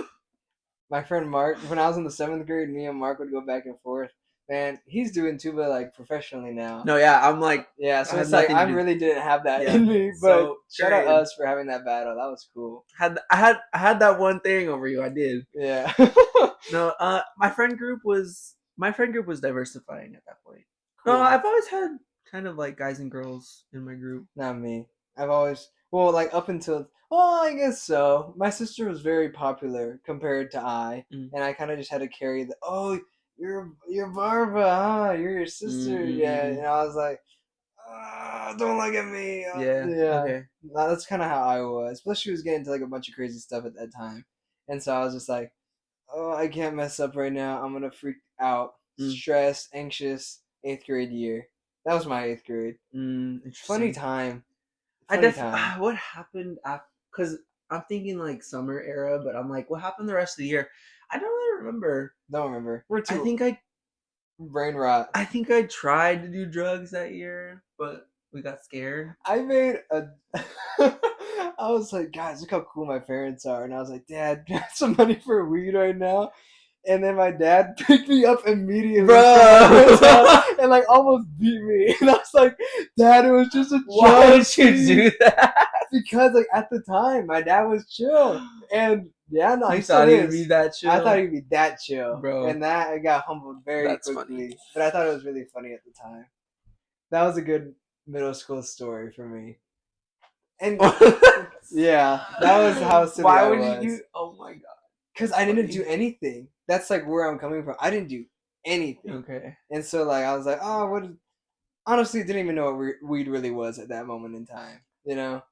[SPEAKER 1] My friend Mark, when I was in the 7th grade, me and Mark would go back and forth. Man, he's doing tuba like professionally now.
[SPEAKER 2] No, yeah, I'm like,
[SPEAKER 1] yeah. So it's like I really didn't have that in me. But so, shout out us for having that battle. That was cool.
[SPEAKER 2] I had that one thing over you. I did.
[SPEAKER 1] Yeah.
[SPEAKER 2] No, my friend group was diversifying at that point. Cool. No, I've always had kind of like guys and girls in my group.
[SPEAKER 1] Not me. I've always like up until I guess so. My sister was very popular compared to and I kind of just had to carry the you're Barbara, huh? You're your sister, yeah. And I was like, don't look at me. Yeah. Okay. That's kind of how I was. Plus, she was getting into like a bunch of crazy stuff at that time, and so I was just like, I can't mess up right now. I'm gonna freak out, stressed, anxious. 8th grade year. That was my 8th grade. Funny time.
[SPEAKER 2] What happened after? Because I'm thinking like summer era, but I'm like, what happened the rest of the year? I don't really remember.
[SPEAKER 1] Don't remember.
[SPEAKER 2] Brain rot. I think I tried to do drugs that year, but we got scared.
[SPEAKER 1] I was like, guys, look how cool my parents are. And I was like, Dad, do I have some money for weed right now? And then my dad picked me up immediately, bro, and like almost beat me. And I was like, Dad, it was just a joke.
[SPEAKER 2] Why would you do that?
[SPEAKER 1] Because like at the time, my dad was chill, and
[SPEAKER 2] he thought he'd be that chill.
[SPEAKER 1] I thought he'd be that chill,
[SPEAKER 2] bro.
[SPEAKER 1] And that I got humbled very quickly. Funny. But I thought it was really funny at the time. That was a good middle school story for me. And yeah, that was how silly I was. Why would you? Oh my god! Because I didn't do anything. That's like where I'm coming from. I didn't do anything. Okay. And so like I was like, honestly, didn't even know what weed really was at that moment in time. You know?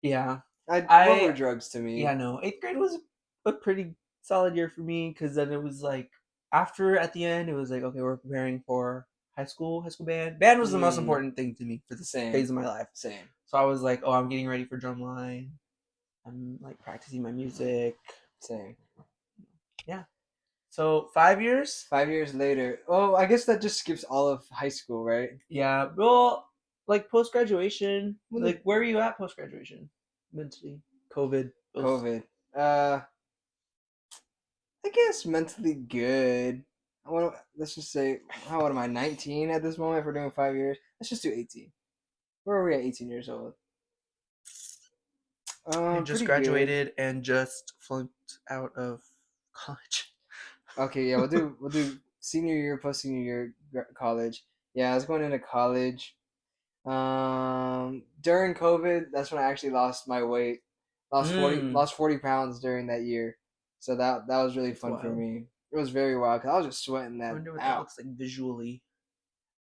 [SPEAKER 2] Yeah.
[SPEAKER 1] What were drugs to me?
[SPEAKER 2] Yeah, no. 8th grade was a pretty solid year for me because then it was like at the end it was like, okay, we're preparing for high school band. Band was the most important thing to me for the phase of my life.
[SPEAKER 1] Same.
[SPEAKER 2] So I was like, I'm getting ready for drumline. I'm like practicing my music.
[SPEAKER 1] Same.
[SPEAKER 2] Yeah. So 5 years?
[SPEAKER 1] 5 years later. Oh, I guess that just skips all of high school, right?
[SPEAKER 2] Yeah. Well, like post-graduation. Like, where were you at post-graduation? Mentally. COVID.
[SPEAKER 1] I guess mentally good. Let's just say, how old am I? 19 at this moment if we're doing 5 years? Let's just do 18. Where are we at 18 years old?
[SPEAKER 2] I just graduated and just flunked out of college.
[SPEAKER 1] Okay, yeah, we'll do senior year, post senior year, college. Yeah, I was going into college. During COVID, that's when I actually lost my weight. Lost 40 pounds during that year. So that was really fun for me. It was very wild because I was just sweating
[SPEAKER 2] I
[SPEAKER 1] that
[SPEAKER 2] wonder what that
[SPEAKER 1] out.
[SPEAKER 2] looks like visually.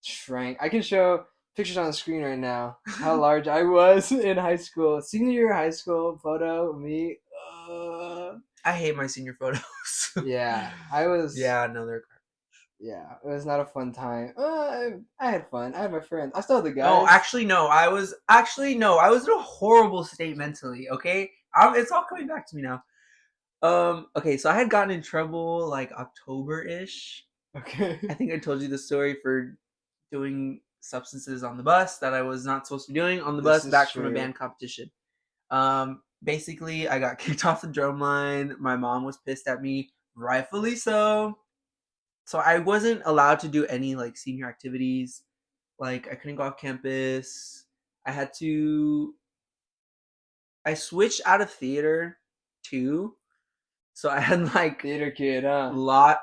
[SPEAKER 1] Shrank. I can show pictures on the screen right now. How large I was in high school. Senior year high school photo, me.
[SPEAKER 2] I hate my senior photos.
[SPEAKER 1] Yeah, I was.
[SPEAKER 2] Yeah, no, they're.
[SPEAKER 1] Yeah, it was not a fun time. I had fun. I had my friends. I still had the
[SPEAKER 2] Oh,
[SPEAKER 1] guys.
[SPEAKER 2] actually, no. I was in a horrible state mentally. Okay, it's all coming back to me now. Okay, so I had gotten in trouble like October-ish.
[SPEAKER 1] Okay.
[SPEAKER 2] I think I told you the story for doing substances on the bus that I was not supposed to be doing on the
[SPEAKER 1] This
[SPEAKER 2] bus
[SPEAKER 1] is
[SPEAKER 2] back from a
[SPEAKER 1] true.
[SPEAKER 2] band competition. Basically, I got kicked off the drum line. My mom was pissed at me, rightfully so. So I wasn't allowed to do any like senior activities. Like I couldn't go off campus. I had to. I switched out of theater too, so I had like
[SPEAKER 1] Theater kid, huh?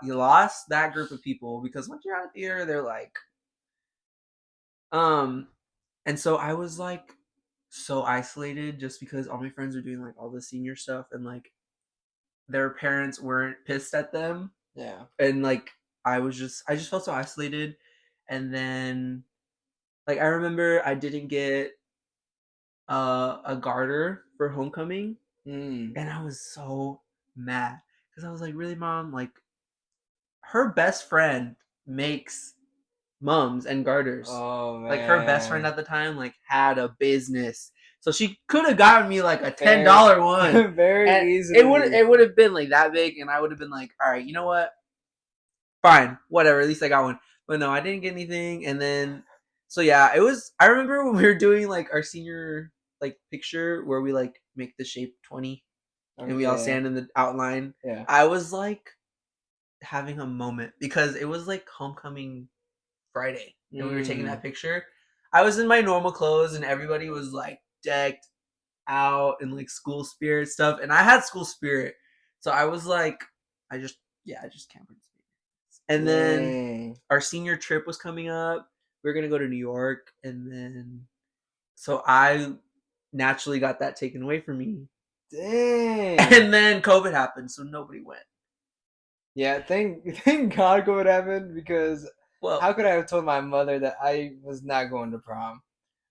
[SPEAKER 2] you lost that group of people because once you're out of theater, they're like, and so I was like so isolated just because all my friends were doing like all the senior stuff and like their parents weren't pissed at them.
[SPEAKER 1] Yeah.
[SPEAKER 2] And like I just felt so isolated. And then like I remember I didn't get a garter for homecoming and I was so mad because I was like, really, mom? Like her best friend makes mums and garters.
[SPEAKER 1] Oh
[SPEAKER 2] Like her best friend
[SPEAKER 1] man.
[SPEAKER 2] at the time like had a business. So she could have gotten me like a
[SPEAKER 1] Very,
[SPEAKER 2] $10 one. And
[SPEAKER 1] very
[SPEAKER 2] it
[SPEAKER 1] easily.
[SPEAKER 2] would have been like that big and I would have been like, all right, you know what? Fine, whatever. At least I got one. But no, I didn't get anything. And then, so yeah, it was. I remember when we were doing like our senior like picture where we like make the shape 20, and we all
[SPEAKER 1] Yeah.
[SPEAKER 2] stand in the outline.
[SPEAKER 1] Yeah.
[SPEAKER 2] I was like having a moment because it was like homecoming Friday, and we were taking that picture. I was in my normal clothes, and everybody was like decked out in like school spirit stuff, and I had school spirit, so I was like, I just can't participate. And then
[SPEAKER 1] Dang.
[SPEAKER 2] our senior trip was coming up. We were gonna go to New York, and then so I naturally got that taken away from me.
[SPEAKER 1] Dang.
[SPEAKER 2] And then COVID happened, so nobody went.
[SPEAKER 1] Yeah, thank God COVID happened because
[SPEAKER 2] Well,
[SPEAKER 1] how could I have told my mother that I was not going to prom?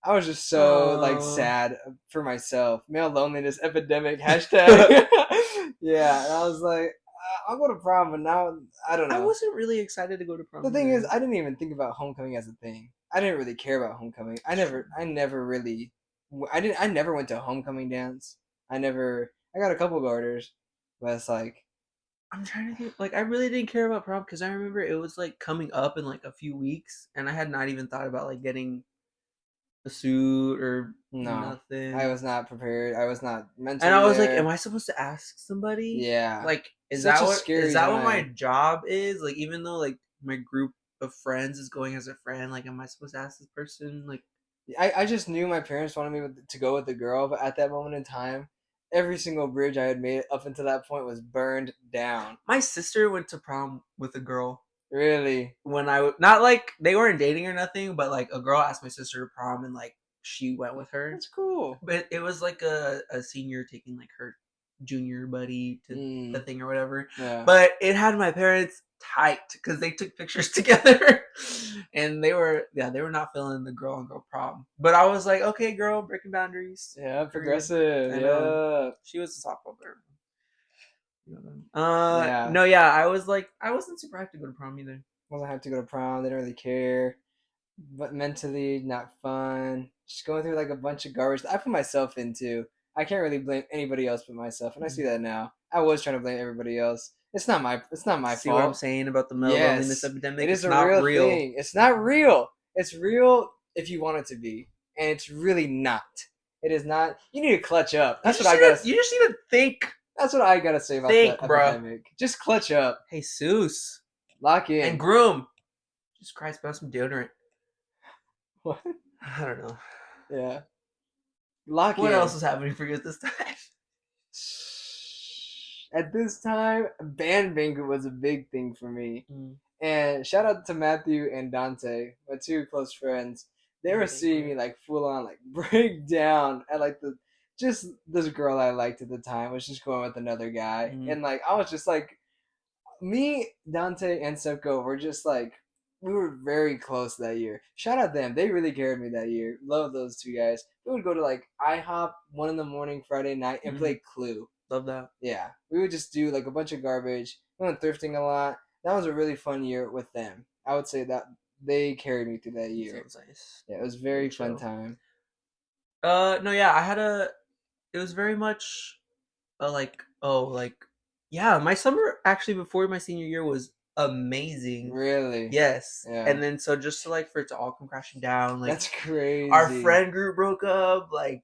[SPEAKER 1] I was just so like sad for myself. Male loneliness epidemic hashtag. Yeah, and I was like, I'll go to prom, but now I don't know.
[SPEAKER 2] I wasn't really excited to go to prom.
[SPEAKER 1] The thing is, I didn't even think about homecoming as a thing. I didn't really care about homecoming. I never really, I never went to a homecoming dance. I got a couple garters, but it's like,
[SPEAKER 2] I'm trying to think. Like, I really didn't care about prom because I remember it was like coming up in like a few weeks, and I had not even thought about like getting a suit or
[SPEAKER 1] no,
[SPEAKER 2] nothing.
[SPEAKER 1] I was not prepared. I was not mentally.
[SPEAKER 2] And I was
[SPEAKER 1] there.
[SPEAKER 2] like, am I supposed to ask somebody?
[SPEAKER 1] Yeah.
[SPEAKER 2] Like, is
[SPEAKER 1] Such
[SPEAKER 2] that
[SPEAKER 1] a
[SPEAKER 2] what
[SPEAKER 1] scary
[SPEAKER 2] what my
[SPEAKER 1] time.
[SPEAKER 2] job is? Like, even though like my group of friends is going as a friend, like, am I supposed to ask this person? Like,
[SPEAKER 1] I just knew my parents wanted me to go with the girl, but at that moment in time, every single bridge I had made up until that point was burned down.
[SPEAKER 2] my sister went to prom with a girl.
[SPEAKER 1] Really?
[SPEAKER 2] When not like they weren't dating or nothing, but like a girl asked my sister to prom and like she went with her.
[SPEAKER 1] That's cool.
[SPEAKER 2] But it was like a senior taking like her junior buddy to the thing or whatever.
[SPEAKER 1] Yeah.
[SPEAKER 2] But it had my parents tight because they took pictures together and they were not feeling the girl on girl prom. But I was like, okay, girl, breaking boundaries.
[SPEAKER 1] Yeah, progressive. Yeah.
[SPEAKER 2] She was a softball player.
[SPEAKER 1] Yeah.
[SPEAKER 2] No, yeah, I wasn't super hyped to go to prom either.
[SPEAKER 1] Wasn't have to go to prom. They didn't really care. But mentally, not fun. Just going through like a bunch of garbage. I put myself into. I can't really blame anybody else but myself, and I see that now. I was trying to blame everybody else. It's not my fault.
[SPEAKER 2] See what I'm saying about the male loneliness epidemic?
[SPEAKER 1] It is
[SPEAKER 2] it's not real
[SPEAKER 1] thing. It's not real. It's real if you want it to be, and it's really not. It is not. You need to clutch up. That's what I gotta.
[SPEAKER 2] You just need to think.
[SPEAKER 1] That's what I gotta say about the epidemic. Just clutch up.
[SPEAKER 2] Hey, Jesus.
[SPEAKER 1] Lock in.
[SPEAKER 2] And groom. Jesus Christ, smell some deodorant.
[SPEAKER 1] What?
[SPEAKER 2] I don't know.
[SPEAKER 1] Yeah. Lock in.
[SPEAKER 2] What else is happening for you at this time?
[SPEAKER 1] At this time, band banquet was a big thing for me. And shout out to Matthew and Dante, my two close friends. They were seeing me like full on like break down at like this girl I liked at the time was just going with another guy. And like I was just like me, Dante, and Soko were just like we were very close that year. Shout out them; they really carried me that year. Love those two guys. We would go to like IHOP 1 in the morning Friday night and play Clue.
[SPEAKER 2] Love that.
[SPEAKER 1] Yeah, we would just do like a bunch of garbage. We went thrifting a lot. That was a really fun year with them. I would say that they carried me through that year.
[SPEAKER 2] Sounds nice.
[SPEAKER 1] Yeah, it was very fun time.
[SPEAKER 2] No, yeah, I had a. It was very much, yeah. My summer actually before my senior year was amazing.
[SPEAKER 1] Really?
[SPEAKER 2] Yes.
[SPEAKER 1] Yeah.
[SPEAKER 2] And then so just to like for it to all come crashing down, like
[SPEAKER 1] that's crazy.
[SPEAKER 2] Our friend group broke up, like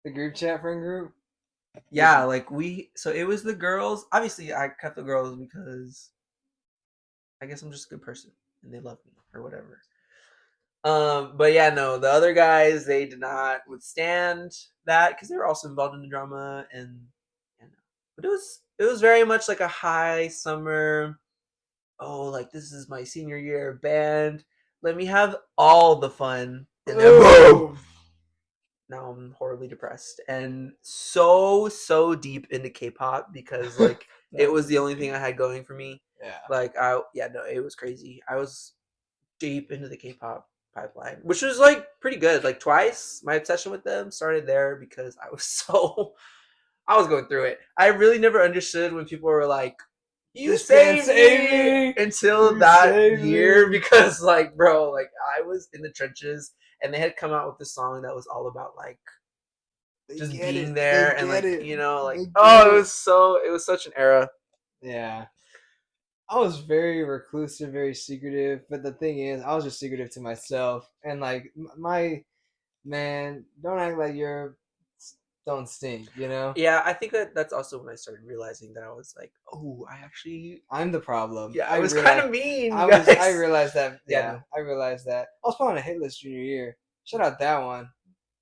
[SPEAKER 1] the group chat friend group.
[SPEAKER 2] Yeah, like so it was the girls. Obviously, I kept the girls because I guess I'm just a good person and they love me or whatever. But yeah, no, the other guys, they did not withstand that because they were also involved in the drama and but it was very much like a high summer. Oh, like this is my senior year band. Let me have all the fun. And then boom. Now I'm horribly depressed and so deep into K-pop because like it was the only thing I had going for me.
[SPEAKER 1] Yeah.
[SPEAKER 2] Like it was crazy. I was deep into the K-pop pipeline, which was like pretty good. Like Twice, my obsession with them started there because I was going through it. I really never understood when people were like, "You saved me," until that year because like, bro, like I was in the trenches and they had come out with this song that was all about like just being there and like you know like it was such an era.
[SPEAKER 1] Yeah. I was very reclusive, very secretive, but the thing is, I was just secretive to myself. And like my man, don't act like you're don't stink, you know?
[SPEAKER 2] Yeah, I think that's also when I started realizing that I was like, oh,
[SPEAKER 1] I'm the problem.
[SPEAKER 2] Yeah, I was kind of mean. I
[SPEAKER 1] realized that. Yeah, I realized that. I was probably on a hit list junior year. Shout out that one.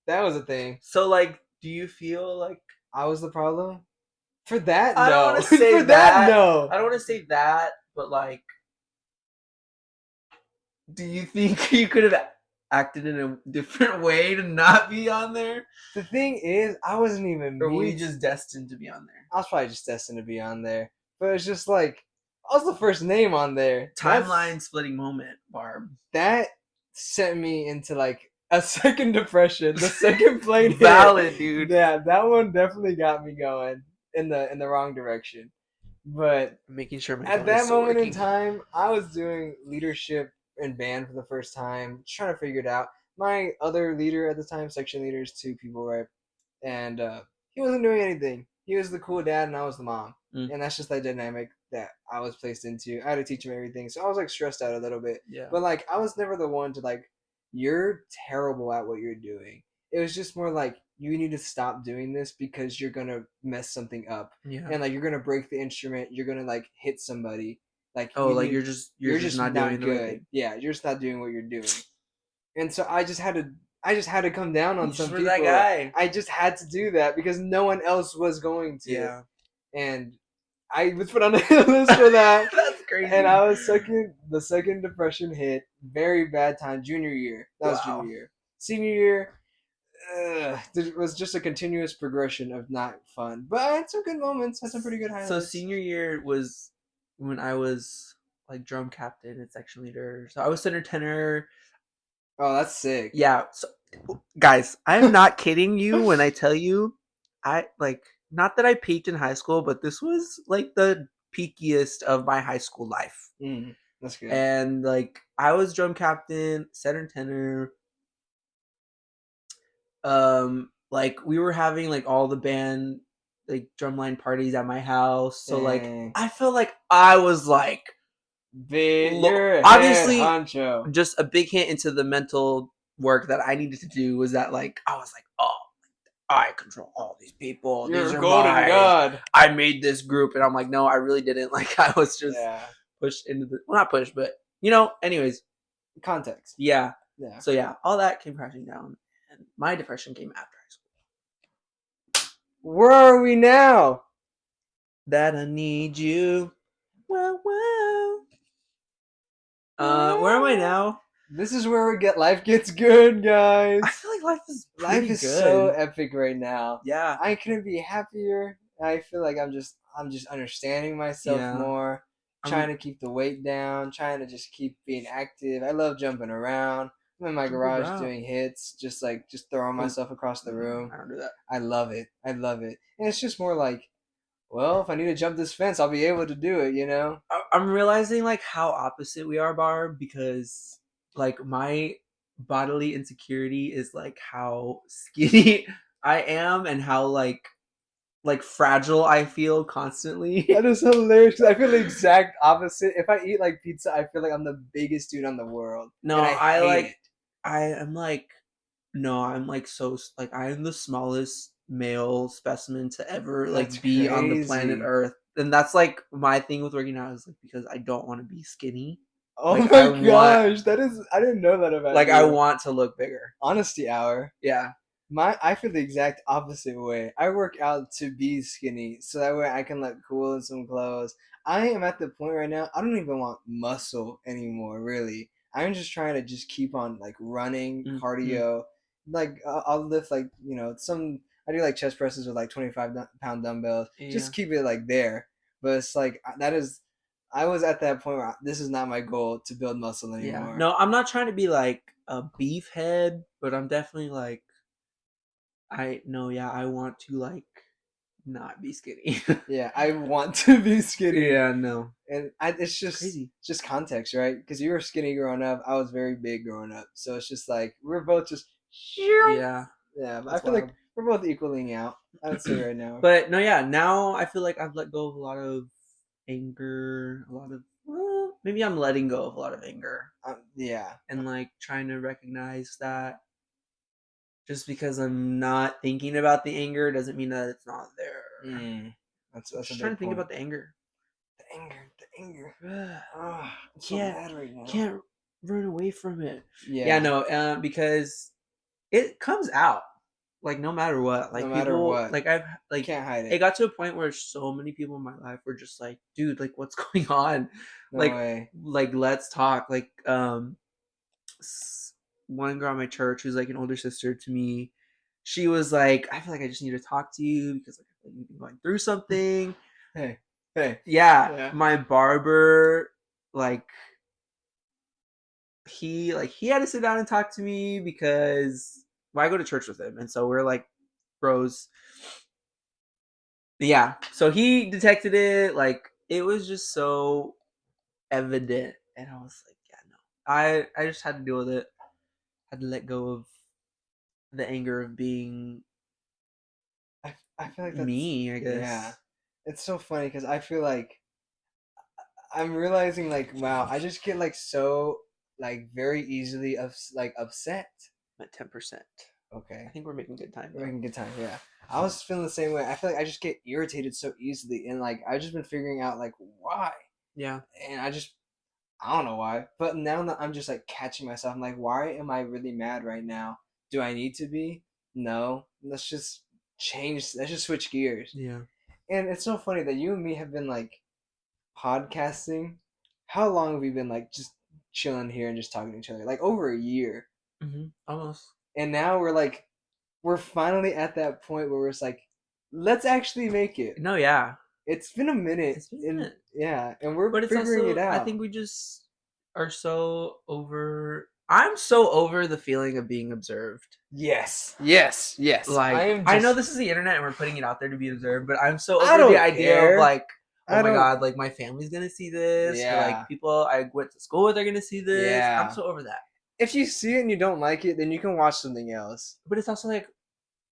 [SPEAKER 1] That was a thing.
[SPEAKER 2] So like, do you feel like
[SPEAKER 1] I was the problem? For that, no.
[SPEAKER 2] I don't want to say
[SPEAKER 1] For that, no.
[SPEAKER 2] I don't want to say that, but like, do you think you could have acted in a different way to not be on there?
[SPEAKER 1] The thing is, I wasn't even.
[SPEAKER 2] Or were you just destined to be on there?
[SPEAKER 1] I was probably just destined to be on there, but it's just like I was the first name on there.
[SPEAKER 2] Timeline splitting moment, Barb.
[SPEAKER 1] That sent me into like a second depression. The second plane
[SPEAKER 2] valid, dude.
[SPEAKER 1] Yeah, that one definitely got me going in the wrong direction. But
[SPEAKER 2] making sure
[SPEAKER 1] at that moment in time, I was doing leadership in band for the first time, trying to figure it out. My other leader at the time, section leader, is 2 people, right? And he wasn't doing anything. He was the cool dad, and I was the mom. And that's just that dynamic that I was placed into. I had to teach him everything, so I was like stressed out a little bit.
[SPEAKER 2] Yeah.
[SPEAKER 1] But like, I was never the one to like, you're terrible at what you're doing. It was just more like, you need to stop doing this because you're gonna mess something up.
[SPEAKER 2] Yeah.
[SPEAKER 1] And like, you're gonna break the instrument. You're gonna like hit somebody. Like,
[SPEAKER 2] you're just not doing good. Right thing.
[SPEAKER 1] Yeah, you're just not doing what you're doing. And so I just had to come down on some people.
[SPEAKER 2] That guy.
[SPEAKER 1] I just had to do that because no one else was going to.
[SPEAKER 2] Yeah.
[SPEAKER 1] And I was put on the list for that.
[SPEAKER 2] That's crazy.
[SPEAKER 1] And I was the second depression hit. Very bad time. Junior year. That was junior year. Senior year, it was just a continuous progression of not fun. But I had some good moments. Had some pretty good highlights.
[SPEAKER 2] So senior year was when I was like drum captain and section leader. So I was center tenor.
[SPEAKER 1] Oh, that's sick.
[SPEAKER 2] Yeah. So, guys, I'm not kidding you when I tell you, I like not that I peaked in high school, but this was like the peakiest of my high school life.
[SPEAKER 1] That's good.
[SPEAKER 2] And like I was drum captain, center tenor. Like we were having like all the band like drumline parties at my house. So like I felt like I was like
[SPEAKER 1] obviously honcho.
[SPEAKER 2] Just a big hint into the mental work that I needed to do was that like I was like, oh, I control all these people.
[SPEAKER 1] You're
[SPEAKER 2] these are
[SPEAKER 1] golden god.
[SPEAKER 2] I made this group, and I'm like, no, I really didn't. Like I was just pushed into not pushed, but anyways,
[SPEAKER 1] context.
[SPEAKER 2] Yeah. So yeah, all that came crashing down, and my depression came after high school.
[SPEAKER 1] Where are we now?
[SPEAKER 2] That I need you. Well. Where am I now?
[SPEAKER 1] This is where life gets good, guys.
[SPEAKER 2] I feel like life is good.
[SPEAKER 1] So epic right now.
[SPEAKER 2] Yeah.
[SPEAKER 1] I couldn't be happier. I feel like I'm just understanding myself more. trying to keep the weight down, trying to just keep being active. I love jumping around. I'm in my garage doing hits, just throwing myself across the room.
[SPEAKER 2] I don't do that.
[SPEAKER 1] I love it. I love it. And it's just more like, well, if I need to jump this fence, I'll be able to do it, you know?
[SPEAKER 2] I'm realizing like how opposite we are, Barb, because like my bodily insecurity is like how skinny I am and how like fragile I feel constantly.
[SPEAKER 1] That is hilarious. I feel the exact opposite. If I eat like pizza, I feel like I'm the biggest dude on the world.
[SPEAKER 2] No,
[SPEAKER 1] and I hate it.
[SPEAKER 2] I'm like, no, I'm like so like I'm the smallest male specimen to ever
[SPEAKER 1] That's
[SPEAKER 2] be
[SPEAKER 1] crazy.
[SPEAKER 2] on the planet Earth, and that's like my thing with working out is like because I don't want to be skinny.
[SPEAKER 1] Oh
[SPEAKER 2] like,
[SPEAKER 1] my gosh, that is, I didn't know that about you.
[SPEAKER 2] I want to look bigger.
[SPEAKER 1] Honesty hour.
[SPEAKER 2] Yeah.
[SPEAKER 1] I feel the exact opposite way. I work out to be skinny, so that way I can look cool in some clothes. I am at the point right now, I don't even want muscle anymore, really. I'm just trying to just keep on like running, cardio. Like I'll lift like, I do like chest presses with like 25-pound dumbbells. Yeah. Just keep it like there. But it's like, I was at that point where this is not my goal to build muscle anymore.
[SPEAKER 2] Yeah. No, I'm not trying to be like a beef head, but I'm definitely like, I want to like not be skinny.
[SPEAKER 1] Yeah, I want to be skinny.
[SPEAKER 2] Yeah, no.
[SPEAKER 1] And it's just crazy. Just context, right? Because you were skinny growing up, I was very big growing up. So it's just like we're both just
[SPEAKER 2] yeah.
[SPEAKER 1] I feel like we're both equaling out. I would say right now.
[SPEAKER 2] But no, yeah. Now I feel like I've let go of a lot of anger, maybe I'm letting go of a lot of anger.
[SPEAKER 1] Yeah.
[SPEAKER 2] And like trying to recognize that just because I'm not thinking about the anger doesn't mean that it's not there.
[SPEAKER 1] That's
[SPEAKER 2] just trying to think about the anger.
[SPEAKER 1] The anger. Oh, I'm so mad right now.
[SPEAKER 2] Can't run away from it. Yeah, no, because it comes out. Like no matter what, like no matter people, what, like I've like can't hide it. It got to a point where so many people in my life were just like, dude, like what's going on? No way. Like let's talk. Like one girl at my church who's like an older sister to me, she was like, I feel like I just need to talk to you because like I feel like you've been going through something.
[SPEAKER 1] Hey.
[SPEAKER 2] Yeah. My barber, like he had to sit down and talk to me because I go to church with him, and so we're like bros. Yeah, so he detected it. Like it was just so evident, and I was like, yeah, no. I just had to deal with it. Had to let go of the anger of being.
[SPEAKER 1] I feel like that's
[SPEAKER 2] me. I guess.
[SPEAKER 1] Yeah, it's so funny because I feel like I'm realizing like, wow, I just get like so like very easily upset.
[SPEAKER 2] At 10%.
[SPEAKER 1] Okay.
[SPEAKER 2] I think we're making good time.
[SPEAKER 1] We're making good time, yeah. I was feeling the same way. I feel like I just get irritated so easily, and like I've just been figuring out like why.
[SPEAKER 2] Yeah.
[SPEAKER 1] And I don't know why. But now that I'm just like catching myself, I'm like, why am I really mad right now? Do I need to be? No. Let's just change. Let's just switch gears.
[SPEAKER 2] Yeah.
[SPEAKER 1] And it's so funny that you and me have been like podcasting. How long have we been like just chilling here and just talking to each other? Like over a year.
[SPEAKER 2] Almost.
[SPEAKER 1] And now we're finally at that point where it's like, let's actually make it.
[SPEAKER 2] No, yeah.
[SPEAKER 1] It's been a minute. Yeah, and we're figuring it out.
[SPEAKER 2] I think we just are so over. I'm so over the feeling of being observed.
[SPEAKER 1] Yes.
[SPEAKER 2] Like I know this is the internet and we're putting it out there to be observed, but I'm so over the idea of like, oh my god, like my family's gonna see this. Yeah. Or, like people I went to school with are gonna see this. Yeah. I'm so over that.
[SPEAKER 1] If you see it and you don't like it, then you can watch something else.
[SPEAKER 2] But it's also like,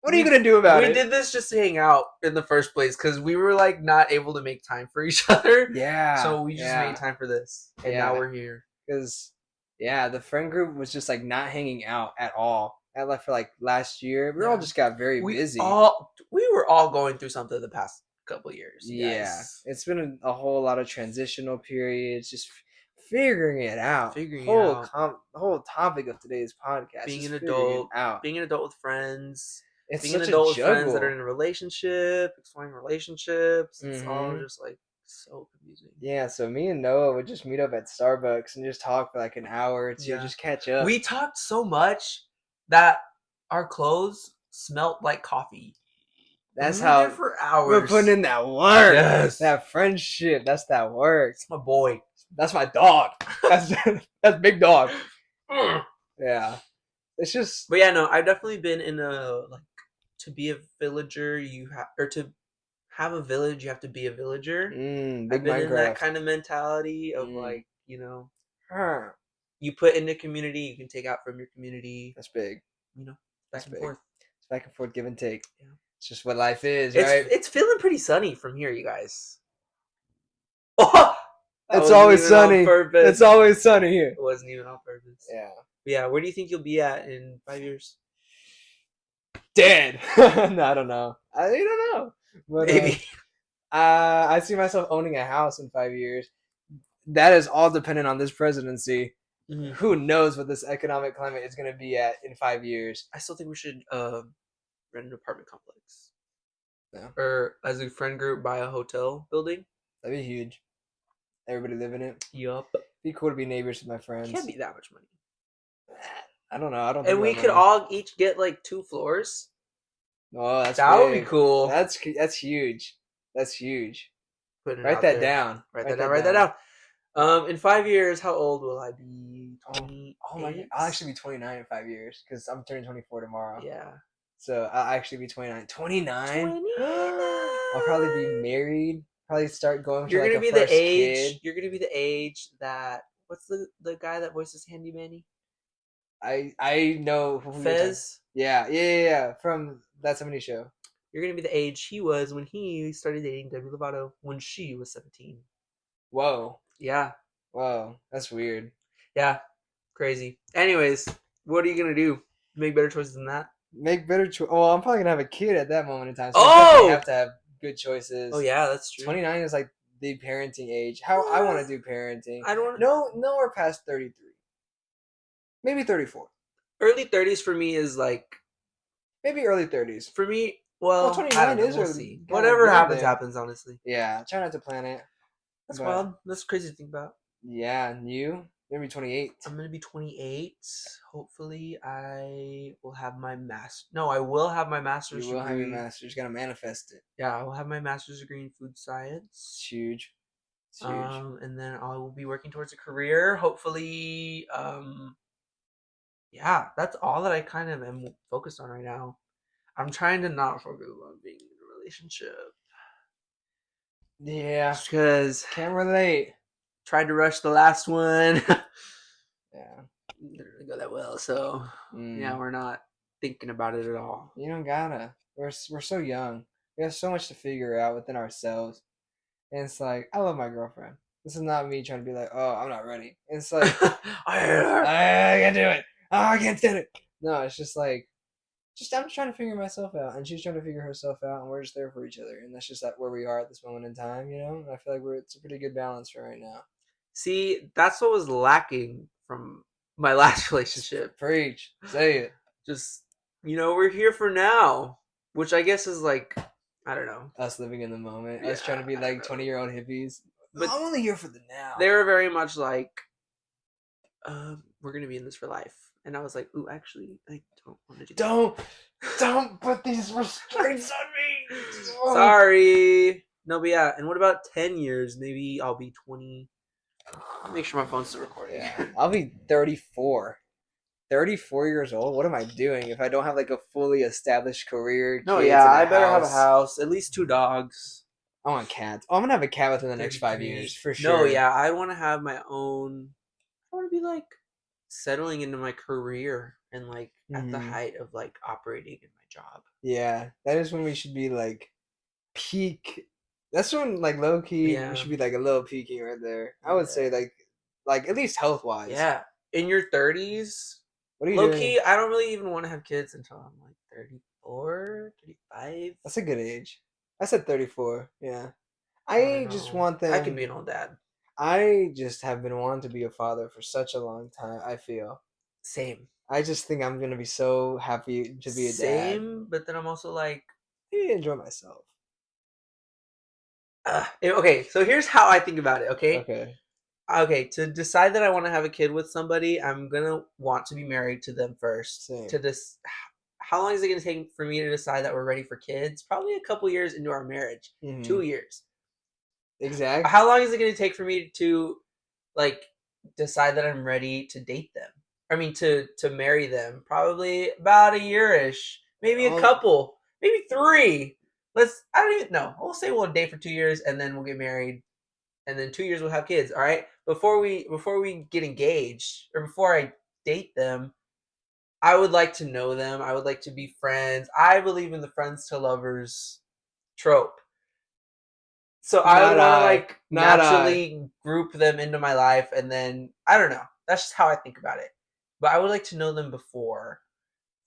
[SPEAKER 1] what are you gonna do about it?
[SPEAKER 2] We did this just to hang out in the first place because we were like not able to make time for each other.
[SPEAKER 1] Yeah.
[SPEAKER 2] So we just made time for this, and now we're here.
[SPEAKER 1] Because the friend group was just like not hanging out at all. I left for like last year. We all just got very busy.
[SPEAKER 2] We were all going through something the past couple years.
[SPEAKER 1] Yeah, it's been a whole lot of transitional periods. Just figuring it out. The whole topic of today's podcast.
[SPEAKER 2] Being an adult. Being an adult with friends.
[SPEAKER 1] It's
[SPEAKER 2] being an adult with friends that are in a relationship. Exploring relationships. It's all just like so confusing.
[SPEAKER 1] Yeah, so me and Noah would just meet up at Starbucks and just talk for like an hour or two, just catch up.
[SPEAKER 2] We talked so much that our clothes smelled like coffee.
[SPEAKER 1] That's
[SPEAKER 2] we were there
[SPEAKER 1] how
[SPEAKER 2] for hours.
[SPEAKER 1] we're putting in that work.
[SPEAKER 2] Yes.
[SPEAKER 1] That friendship. That's that work.
[SPEAKER 2] It's my boy.
[SPEAKER 1] That's my dog. That's big dog. Yeah. It's just.
[SPEAKER 2] But yeah, no, I've definitely been in a like to be a villager. You have or to have a village, you have to be a villager.
[SPEAKER 1] Big
[SPEAKER 2] I've been
[SPEAKER 1] Minecraft.
[SPEAKER 2] in that kind of mentality of like you put in the community, you can take out from your community.
[SPEAKER 1] That's big.
[SPEAKER 2] Back and forth.
[SPEAKER 1] It's back and forth, give and take.
[SPEAKER 2] Yeah.
[SPEAKER 1] It's just what life is, right?
[SPEAKER 2] It's feeling pretty sunny from here, you guys. Oh,
[SPEAKER 1] it's always sunny. It's always sunny here.
[SPEAKER 2] It wasn't even on purpose.
[SPEAKER 1] Yeah.
[SPEAKER 2] But yeah, where do you think you'll be at in 5 years?
[SPEAKER 1] Dead. No, I don't know. I don't know. But,
[SPEAKER 2] maybe.
[SPEAKER 1] I see myself owning a house in 5 years. That is all dependent on this presidency. Mm-hmm. Who knows what this economic climate is going to be at in 5 years?
[SPEAKER 2] I still think we should rent an apartment complex. Yeah. Or as a friend group, buy a hotel building.
[SPEAKER 1] That'd be huge. Everybody live in it.
[SPEAKER 2] Yup.
[SPEAKER 1] Be cool to be neighbors with my friends.
[SPEAKER 2] It can't be that much money.
[SPEAKER 1] I don't know. I don't.
[SPEAKER 2] And we could all each get like 2 floors.
[SPEAKER 1] Oh,
[SPEAKER 2] that would be cool.
[SPEAKER 1] That's huge. That's huge.
[SPEAKER 2] Write that down. Write that down. In 5 years, how old will I be? 20.
[SPEAKER 1] Oh my God. I'll actually be 29 in 5 years because I'm turning 24 tomorrow.
[SPEAKER 2] Yeah.
[SPEAKER 1] So I'll actually be 29. 29? I'll probably be married. Probably start going for like a first kid.
[SPEAKER 2] You're gonna be the age that what's the guy that voices Handy Manny?
[SPEAKER 1] I know who
[SPEAKER 2] Fez.
[SPEAKER 1] Yeah. From That 70s Show.
[SPEAKER 2] You're gonna be the age he was when he started dating Demi Lovato when she was 17.
[SPEAKER 1] Whoa.
[SPEAKER 2] Yeah.
[SPEAKER 1] Whoa. That's weird.
[SPEAKER 2] Yeah. Crazy. Anyways, what are you gonna do? Make better choices than that?
[SPEAKER 1] Make better choices. Well, I'm probably gonna have a kid at that moment in time. So I have to have good choices.
[SPEAKER 2] Oh yeah, that's true.
[SPEAKER 1] 29 is like the parenting age. How I want to do parenting.
[SPEAKER 2] I don't.
[SPEAKER 1] Nowhere past 33. Maybe 34.
[SPEAKER 2] Early 30s for me is like.
[SPEAKER 1] Maybe early 30s.
[SPEAKER 2] For me, well
[SPEAKER 1] 29 is early.
[SPEAKER 2] Whatever happens, honestly.
[SPEAKER 1] Yeah, try not to plan it.
[SPEAKER 2] That's wild. That's crazy to think about.
[SPEAKER 1] Yeah, and you? You're gonna be 28.
[SPEAKER 2] I'm gonna be 28. Hopefully, I will have my master. No, I will have my master's degree.
[SPEAKER 1] You will have your master's. You gotta manifest it.
[SPEAKER 2] Yeah, I will have my master's degree in food science.
[SPEAKER 1] It's huge. It's huge.
[SPEAKER 2] And then I will be working towards a career. Hopefully, yeah, that's all that I kind of am focused on right now. I'm trying to not focus on being in a relationship.
[SPEAKER 1] Yeah,
[SPEAKER 2] because
[SPEAKER 1] can't relate.
[SPEAKER 2] Tried to rush the last one.
[SPEAKER 1] Yeah,
[SPEAKER 2] didn't go that well. So yeah, we're not thinking about it at all.
[SPEAKER 1] You don't gotta. We're so young. We have so much to figure out within ourselves. And it's like, I love my girlfriend. This is not me trying to be like, oh, I'm not ready. And it's like, I can't do it. Oh, I can't stand it. No, it's just like, I'm just trying to figure myself out, and she's trying to figure herself out, and we're just there for each other, and that's just where we are at this moment in time, you know. And I feel like it's a pretty good balance for right now.
[SPEAKER 2] See, that's what was lacking from my last relationship.
[SPEAKER 1] Preach, say it.
[SPEAKER 2] Just we're here for now, which I guess is like, I don't know,
[SPEAKER 1] us living in the moment, us trying to be like 20-year-old hippies. But I'm only here for the now.
[SPEAKER 2] They were very much like, we're gonna be in this for life. And I was like, ooh, actually, I don't want to do that.
[SPEAKER 1] Don't put these restraints on me.
[SPEAKER 2] Sorry. No, but yeah. And what about 10 years? Maybe I'll be 20. I'll make sure my phone's still recording.
[SPEAKER 1] Yeah. I'll be 34. 34 years old? What am I doing if I don't have like a fully established career?
[SPEAKER 2] No, yeah, I better have a house. At least 2 dogs.
[SPEAKER 1] I want cats. Oh, I'm going to have a cat within the next 5 years, for sure.
[SPEAKER 2] No, yeah, I want to have my own. I want to be like settling into my career and like at the height of like operating in my job.
[SPEAKER 1] Yeah, that is when we should be like peak. That's when like low key we should be like a little peaking right there. I would say like at least health wise.
[SPEAKER 2] Yeah, in your 30s.
[SPEAKER 1] What are you
[SPEAKER 2] low
[SPEAKER 1] doing?
[SPEAKER 2] Key, I don't really even want to have kids until I'm like 34, 35.
[SPEAKER 1] That's a good age. I said 34. Yeah, I just want them.
[SPEAKER 2] I can be an old dad.
[SPEAKER 1] I just have been wanting to be a father for such a long time, I feel.
[SPEAKER 2] Same.
[SPEAKER 1] I just think I'm going to be so happy to be a dad.
[SPEAKER 2] Same, but then I'm also like...
[SPEAKER 1] I enjoy myself.
[SPEAKER 2] Okay, so here's how I think about it,
[SPEAKER 1] okay?
[SPEAKER 2] Okay, to decide that I want to have a kid with somebody, I'm going to want to be married to them first.
[SPEAKER 1] Same.
[SPEAKER 2] To how long is it going to take for me to decide that we're ready for kids? Probably a couple years into our marriage. 2 years.
[SPEAKER 1] Exactly.
[SPEAKER 2] How long is it going to take for me to like decide that I'm ready to date them? I mean, to marry them? Probably about a year-ish. Maybe a couple. Maybe 3. I don't even know. We'll say we'll date for 2 years and then we'll get married. And then 2 years we'll have kids. All right. Before we get engaged or before I date them, I would like to know them. I would like to be friends. I believe in the friends to lovers trope. So I would want to like naturally group them into my life, and then I don't know. That's just how I think about it. But I would like to know them before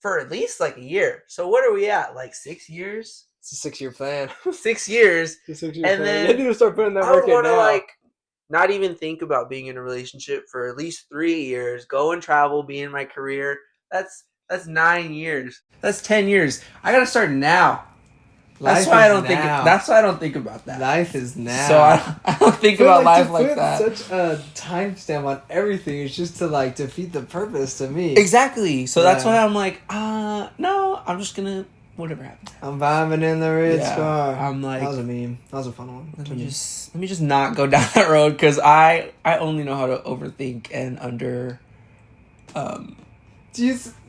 [SPEAKER 2] for at least like a year. So what are we at? Like 6 years?
[SPEAKER 1] It's a 6-year plan.
[SPEAKER 2] 6 years.
[SPEAKER 1] It's a 6-year plan. Then you need to start putting that work in now. I would want to
[SPEAKER 2] like not even think about being in a relationship for at least 3 years. Go and travel, be in my career. That's 9 years. That's 10 years. I gotta start now. That's why I don't think. That's why I don't think about that.
[SPEAKER 1] Life is now.
[SPEAKER 2] So I don't think about life like that.
[SPEAKER 1] Such a timestamp on everything is just to like defeat the purpose to me.
[SPEAKER 2] Exactly. So that's why I'm like, no, I'm just gonna whatever happens.
[SPEAKER 1] I'm vibing in the red car.
[SPEAKER 2] I'm like,
[SPEAKER 1] that was a meme. That was a fun one.
[SPEAKER 2] Let me just not go down that road because I only know how to overthink and under.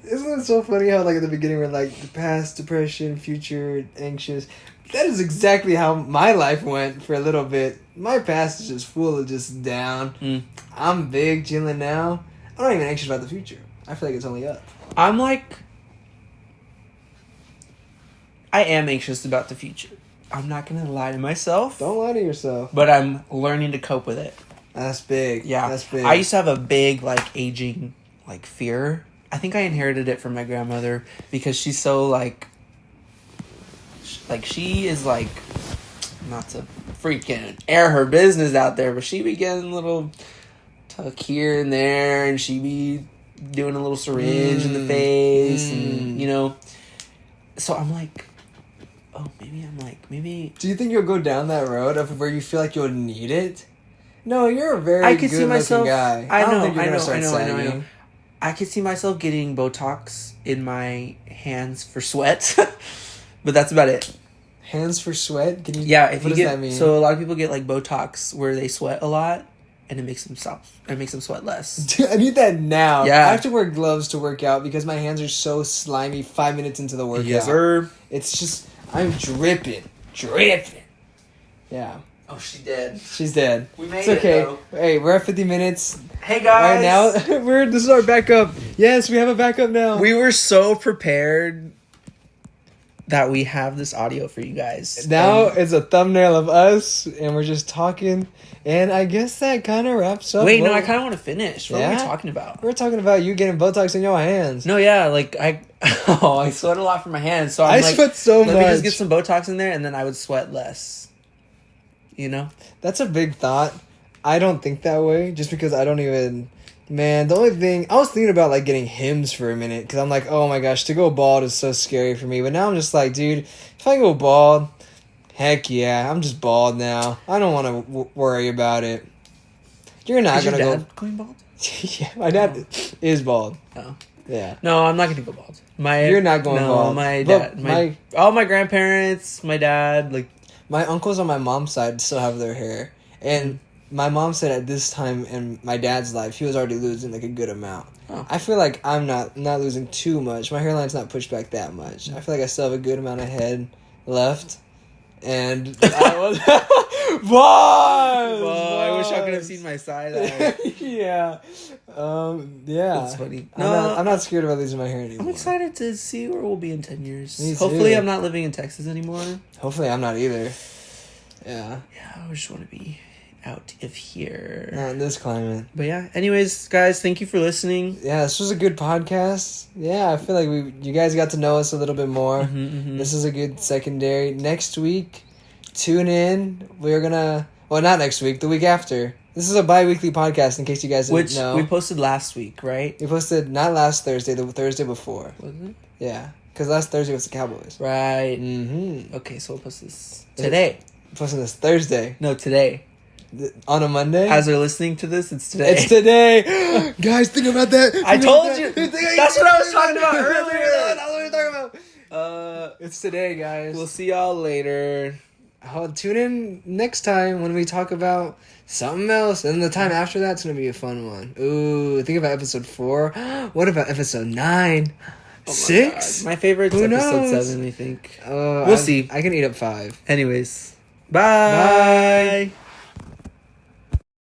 [SPEAKER 1] Isn't it so funny how like at the beginning we're like the past, depression, future, anxious. That is exactly how my life went for a little bit. My past is just full of just down. I'm big, chilling now. I'm not even anxious about the future. I feel like it's only up.
[SPEAKER 2] I'm like, I am anxious about the future. I'm not gonna lie to myself.
[SPEAKER 1] Don't lie to yourself.
[SPEAKER 2] But I'm learning to cope with it.
[SPEAKER 1] That's big.
[SPEAKER 2] Yeah,
[SPEAKER 1] that's big.
[SPEAKER 2] I used to have a big like aging like fear. I think I inherited it from my grandmother because she's so like she is like, not to freaking air her business out there, but she be getting a little tuck here and there, and she be doing a little syringe in the face, and you know. So I'm like, maybe.
[SPEAKER 1] Do you think you'll go down that road of where you feel like you'll need it? No, you're a very good-looking guy. I don't think you're gonna start sagging.
[SPEAKER 2] I could see myself getting Botox in my hands for sweat, but that's about it.
[SPEAKER 1] Hands for sweat?
[SPEAKER 2] What does that mean? So a lot of people get like Botox where they sweat a lot, and it makes them stop. It makes them sweat less.
[SPEAKER 1] Dude, I need that now.
[SPEAKER 2] Yeah.
[SPEAKER 1] I have to wear gloves to work out because my hands are so slimy 5 minutes into the workout.
[SPEAKER 2] Yes, sir.
[SPEAKER 1] It's just, I'm dripping. Yeah.
[SPEAKER 2] Oh, she's dead.
[SPEAKER 1] She's dead.
[SPEAKER 2] We made
[SPEAKER 1] it, okay.
[SPEAKER 2] Though.
[SPEAKER 1] Hey, we're at 50 minutes.
[SPEAKER 2] Hey, guys.
[SPEAKER 1] Right now, this is our backup. Yes, we have a backup now.
[SPEAKER 2] We were so prepared that we have this audio for you guys.
[SPEAKER 1] Now it's a thumbnail of us, and we're just talking. And I guess that kind of wraps up.
[SPEAKER 2] Wait, no, I kind of want to finish. What are we talking about?
[SPEAKER 1] We're talking about you getting Botox in your hands.
[SPEAKER 2] No, yeah, like I sweat a lot from my hands, so I
[SPEAKER 1] sweat so much.
[SPEAKER 2] Let me just get some Botox in there, and then I would sweat less. You know?
[SPEAKER 1] That's a big thought. I don't think that way, just because I don't even... Man, the only thing... I was thinking about, like, getting Hims for a minute, because I'm like, oh my gosh, to go bald is so scary for me. But now I'm just like, dude, if I go bald, heck yeah, I'm just bald now. I don't want to worry about it. You're not going to go...
[SPEAKER 2] going bald?
[SPEAKER 1] Yeah, my dad is bald.
[SPEAKER 2] Oh.
[SPEAKER 1] Yeah.
[SPEAKER 2] No, I'm not going to go bald.
[SPEAKER 1] You're not going bald.
[SPEAKER 2] My dad... all my grandparents, my dad, like...
[SPEAKER 1] My uncles on my mom's side still have their hair. And my mom said at this time in my dad's life, he was already losing like a good amount. Oh. I feel like I'm not losing too much. My hairline's not pushed back that much. I feel like I still have a good amount of head left. And I was...
[SPEAKER 2] I wish I could have seen my side eye.
[SPEAKER 1] Yeah. Yeah.
[SPEAKER 2] It's funny.
[SPEAKER 1] I'm not scared about losing my hair anymore.
[SPEAKER 2] I'm excited to see where we'll be in 10 years.
[SPEAKER 1] Me
[SPEAKER 2] Hopefully
[SPEAKER 1] too.
[SPEAKER 2] I'm not living in Texas anymore.
[SPEAKER 1] Hopefully I'm not either. Yeah.
[SPEAKER 2] Yeah, I just want to be out of here.
[SPEAKER 1] Not in this climate.
[SPEAKER 2] But yeah, anyways, guys, thank you for listening.
[SPEAKER 1] Yeah, this was a good podcast. Yeah, I feel like you guys got to know us a little bit more. This is a good secondary. Next week, tune in. We're gonna... Well, not next week. The week after. This is a bi-weekly podcast, in case you guys didn't know.
[SPEAKER 2] We posted last week, right?
[SPEAKER 1] We posted not last Thursday, the Thursday before.
[SPEAKER 2] Was it?
[SPEAKER 1] Yeah, because last Thursday was the Cowboys.
[SPEAKER 2] Right. Okay, so we'll post this today.
[SPEAKER 1] We're posting this Thursday.
[SPEAKER 2] No, today.
[SPEAKER 1] On a Monday?
[SPEAKER 2] As they're listening to this, it's today.
[SPEAKER 1] It's today! Guys, think about that.
[SPEAKER 2] I told you. That's what I was talking about earlier.
[SPEAKER 1] talking about? It's today, guys.
[SPEAKER 2] We'll see y'all later.
[SPEAKER 1] Tune in next time when we talk about something else, and the time after that's gonna be a fun one. Ooh, think about episode 4. What about episode 9? 6?
[SPEAKER 2] My favorite's
[SPEAKER 1] Who
[SPEAKER 2] episode
[SPEAKER 1] knows?
[SPEAKER 2] 7, I think.
[SPEAKER 1] We'll
[SPEAKER 2] We'll see.
[SPEAKER 1] I can eat up 5.
[SPEAKER 2] Anyways, bye.